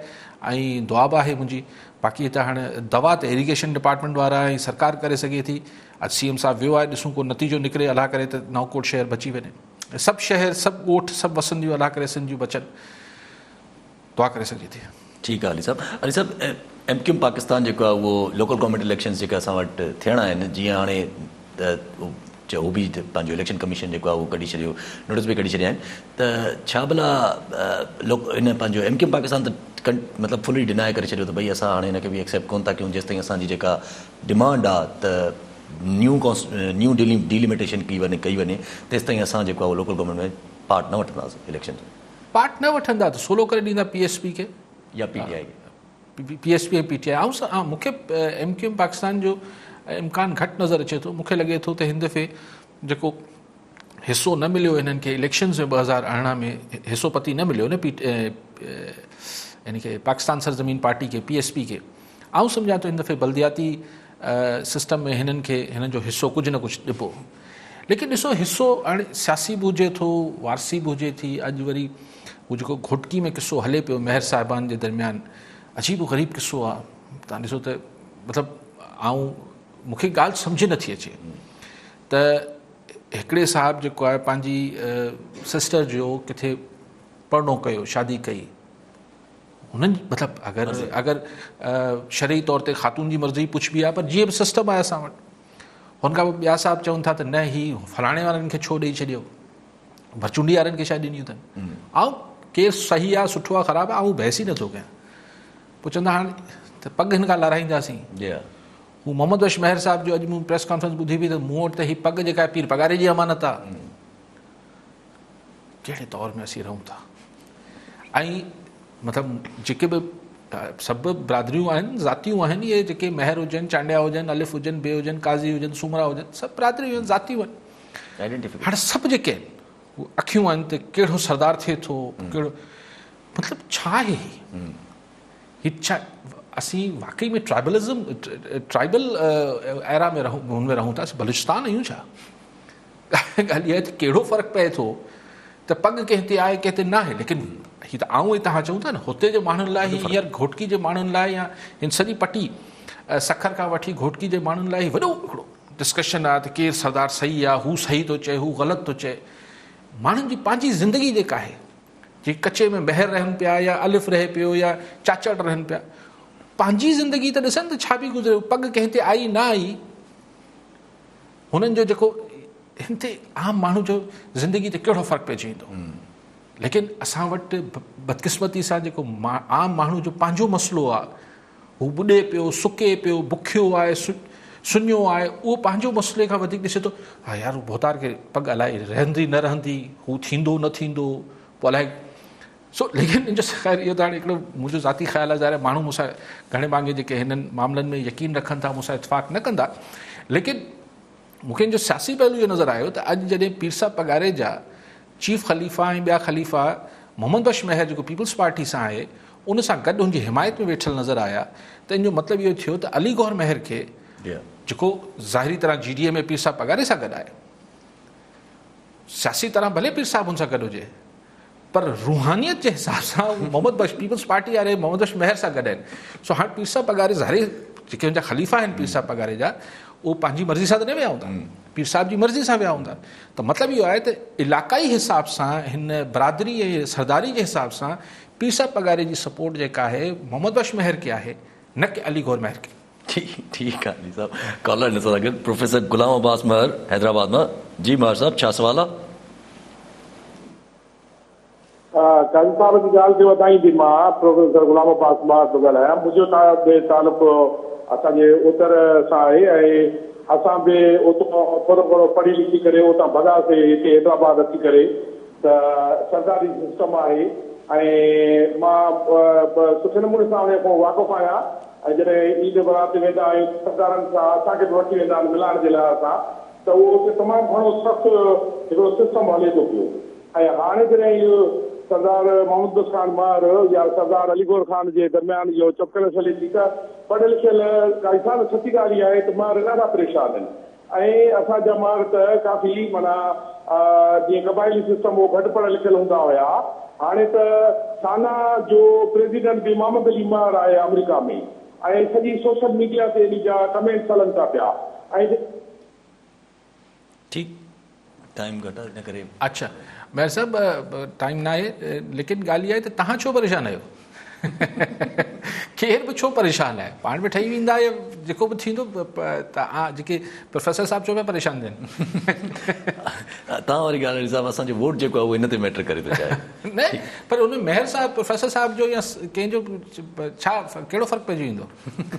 ऐं दुआ बि आहे मुंहिंजी। बाक़ी त हाणे दवा त इरीगेशन डिपार्टमेंट वारा ऐं सरकार करे सघे थी। अॼु CM साहब वियो आहे, ॾिसूं को नतीजो निकिरे, अलाह करे त नवकोट शहर बची वञे। सभु शहर सभु ॻोठ सभु वसंदियूं अलाह करे सिंधियूं बचनि, दुआ करे सघे थी। ठीकु आहे अली साहब। MQM पाकिस्तान जेको आहे उहो लोकल गवर्नमेंट इलेक्शन्स जेके असां वटि थियणा आहिनि, जीअं हाणे हू बि पंहिंजो इलेक्शन कमीशन जेको आहे उहो कढी छॾियो, नोटिस बि कढी छॾिया आहिनि। त छा भला हिन पंहिंजो MQM पाकिस्तान त मतिलबु फुली डिनाए करे छॾियो त भई असां हाणे हिनखे बि एक्सेप्ट कोन था कयूं जेसिताईं असांजी जेका डिमांड आहे त न्यू डिलिमिटेशन कई वञे तेसिताईं असां जेको आहे उहो लोकल गवर्नमेंट में पार्ट न वठंदासीं। इलेक्शन पार्ट न वठंदा त सोलो करे ॾींदा PSP खे या PTI खे, PSP ऐं PTI। ऐं मूंखे MQM पाकिस्तान जो इम्कानु घटि नज़र अचे थो। मूंखे लॻे थो त हिन दफ़े जेको हिसो न मिलियो हिननि खे इलेक्शन्स में 2018 में हिसो पती न मिलियो न यानी कि पाकिस्तान सरज़मीन पार्टी खे PSP खे। आउं सम्झां थो हिन दफ़े बल्दियाती सिस्टम में हिननि खे हिननि जो हिसो कुझु न कुझु ॾिबो। लेकिन ॾिसो हिसो हाणे सियासी बि हुजे थो, वारसी बि हुजे थी। अॼु वरी हू जेको घोटकी में किसो हले पियो मेहर साहिबान जे दरमियान, अजीब ग़रीब किसो आहे। तव्हां ॾिसो त मतिलबु मूंखे ॻाल्हि सम्झ नथी अचे त हिकिड़े साहिबु जेको आहे पंहिंजी सिस्टर जो किथे पढ़नो कयो, शादी कई, हुननि मतिलबु अगरि शरई तौर ते ख़ातून जी मर्ज़ी पुछबी आहे, पर जीअं बि सिस्टम आहे असां वटि। हुन खां पोइ ॿिया साहिब चवनि था त न ही फलाणे वारनि खे छो ॾेई छॾियो, भरचुंडी वारनि खे छा ॾिनियूं अथनि। ऐं केरु सही आहे सुठो आहे ख़राबु आहे बहस ई नथो कयां। पोइ चवंदा हाणे त पग हिन खां लाराईंदासीं। हू मोहम्मद वश मेहर साहिब जो अॼु मूं प्रेस कॉन्फ्रेंस ॿुधी हुई त मूं वटि त हीअ पग जेका आहे पीर पगारे जी अमानत आहे। कहिड़े तौर में असीं रहूं था। ऐं मतिलबु जेके बि सभु बिरादरियूं आहिनि, ज़ातियूं आहिनि, इहे जेके मेहर हुजनि, चांडिया हुजनि, अलिफ हुजनि, बे हुजनि, काज़ी हुजनि, सुमरा हुजनि, सभु बिरादरियूं आहिनि, ज़ातियूं आहिनि। हाणे सभु जेके आहिनि उहे अखियूं आहिनि त कहिड़ो सरदार थिए थो, कहिड़ो मतिलबु छा आहे हीअ छा। असीं वाकई में ट्राइबल एरा में रहूं था। असीं बलूचिस्तान आहियूं छा? ॻाल्हि इहा आहे त कहिड़ो फ़र्क़ु पए थो त पग कंहिं ते आहे कंहिं ते न आहे। लेकिन हीअ त आऊं तव्हां चऊं था न हुते जे माण्हुनि लाइ, हींअर घोटकी जे माण्हुनि लाइ या हिन सॼी पटी सखर खां वठी घोटकी जे माण्हुनि लाइ वॾो हिकिड़ो डिस्कशन आहे त केरु सरदार सही आहे, हू सही थो चए, हू ग़लति थो चए। माण्हुनि जी पंहिंजी ज़िंदगी जेका आहे, जे कचे में बहिर रहनि पिया या अलिफ रहे पियो या चाचड़ रहनि पिया, पंहिंजी ज़िंदगी त ॾिसनि त छा बि गुज़रियो, पग कंहिं ते आई न आई, हुननि जो जेको हिन ते आम माण्हू जो ज़िंदगी ते कहिड़ो फ़र्क़ु पइजी वेंदो। लेकिन असां वटि बदकिस्मती सां जेको आम माण्हू जो पंहिंजो मसइलो आहे, हू ॿुॾे पियो, सुके पियो, बुखियो आहे, सुञो आहे, उहो पंहिंजो मसइले खां वधीक ॾिसे थो हा यार हू भोतार खे पग अलाए रहंदी न रहंदी, हू थींदो न थींदो, पोइ अलाए सो लेकिन इन जो ख़ैर इहो त हाणे हिकिड़ो मुंहिंजो ज़ाती ख़्यालु आहे, ज़ाहिर आहे माण्हू मूंसां घणे भाङे जेके हिननि मामलनि में यकीन रखनि था मूंसां इतफ़ाक़ न कंदा, लेकिन मूंखे इन जो सियासी पहलू इहो नज़र आयो त अॼु जॾहिं पीर साहिब पगारे जा चीफ ख़लीफ़ा ऐं ॿिया ख़लीफ़ा मोहम्मद बख्श महर जेको पीपल्स पार्टी सां आहे उन सां गॾु हुनजी हिमायत में वेठल नज़र आया, त इन जो मतिलबु इहो थियो त अली गौहर महर खे जेको ज़ाहिरी तरह GDA में पीर साहिब पगारे सां गॾु आहे, सियासी तरह भले पीर साहिब हुन सां गॾु हुजे, पर रूहानियत जे हिसाब सां मोहम्मद बख्श पीपल्स पार्टी वारे मोहम्मद बख्श महर सां गॾु आहिनि। सो हाणे पीर साहिब पगारे ज़ाहिरी जेके हुनजा ख़लीफ़ा आहिनि पीर साहिब पगारे जा, उहो पंहिंजी मर्ज़ी सां त न विया हूंदा, पीर साहिब जी मर्ज़ी सां विया हूंदा। त मतिलबु इहो आहे त इलाक़ाई हिसाब सां हिन बरादरी ऐं सरदारी जे हिसाब सां पीर साहिब पगारे जी सपोर्ट जेका आहे मोहम्मद बख्श महर खे आहे, न कि अली गौहर महर खे। ठीक आहे अली साहब। कॉलर ॾिसो था प्रोफेसर गुलाम अब्बास महर हैदराबाद मां। जी महर साहब, छा सवाल आहे? काजी साहब जी ॻाल्हि खे वधाईंदी मां प्रोफेसर गुलाम अब्बास महर थो ॻाल्हायां। मुंहिंजो तालुक़ु असांजे उतर सां आहे ऐं असां बि उतां थोरो घणो पढ़ी लिखी करे उतां भॻासीं हिते हैदराबाद अची करे, त सरकारी सिस्टम आहे ऐं मां सुठे नमूने सां उन खां वाक़ुफ़ु आहियां। ऐं जॾहिं ईद बरात वेंदा आहियूं सरकारनि सां असांखे बि वठी वेंदा आहिनि मिलाइण जे लाइ असां, त उहो उते तमामु घणो सख़्तु हिकिड़ो सिस्टम हले थो पियो। ऐं हाणे जॾहिं इहो सरदार मोहम्मद बख्श खान महर या सरदार अली गौहर खान जे दरमियान इहो चपकल हले थी, त पढ़ियल लिखियल काई साल सची ॻाल्हि इहा आहे त महर ॾाढा परेशान आहिनि ऐं असांजा महर त काफ़ी माना जीअं क़बाइली सिस्टम उहो घटि पढ़ियल लिखियल हूंदा हुया। हाणे त साना जो प्रेसिडेंट बि मोहम्मद अली महर आहे अमेरिका में ऐं सॼी सोशल मीडिया ते इन जा कमेंट्स हलनि था पिया। ऐं ठीकु, टाइम घटि आहे इन करे। अच्छा महर साहिब, टाइम न आहे, लेकिन ॻाल्हि इहा आहे त तव्हां छो परेशान आहियो? केर बि छो परेशान आहे? पाण बि ठही वेंदा या जेको बि थींदो, जेके प्रोफेसर साहिब छो पिया परेशान थियनि? तव्हां वारी ॻाल्हि अली साहब, असांजो वोट जेको आहे उहो इन ते मैटर करे थो चाहे। न पर उन महर साहिब प्रोफेसर साहिब जो या कंहिंजो छा कहिड़ो फ़र्क़ु पइजी वेंदो?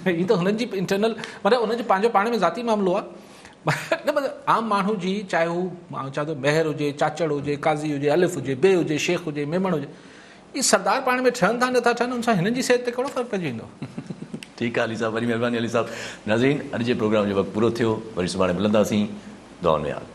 हीअ त हुननि जी इंटरनल मतिलबु हुनजो पंहिंजो पाण में ज़ाती मामिलो आहे। न मतिलबु आम माण्हू जी, चाहे हू मां चवां थो महर हुजे, चाचड़ हुजे, काज़ी हुजे, अलिफ़ हुजे, बे हुजे, शेख हुजे, मेमण हुजे, इहे सरदार पाण में ठहनि था नथा ठहनि, हुन सां हिननि जी सिहत ते कहिड़ो फ़र्क़ु पइजी वेंदो? ठीकु आहे अली साहब, वरी महिरबानी अली साहब। नाज़रीन, अॼु जे प्रोग्राम जो वक़्तु पूरो थियो, वरी सुभाणे मिलंदासीं। दुआउनि में यादि।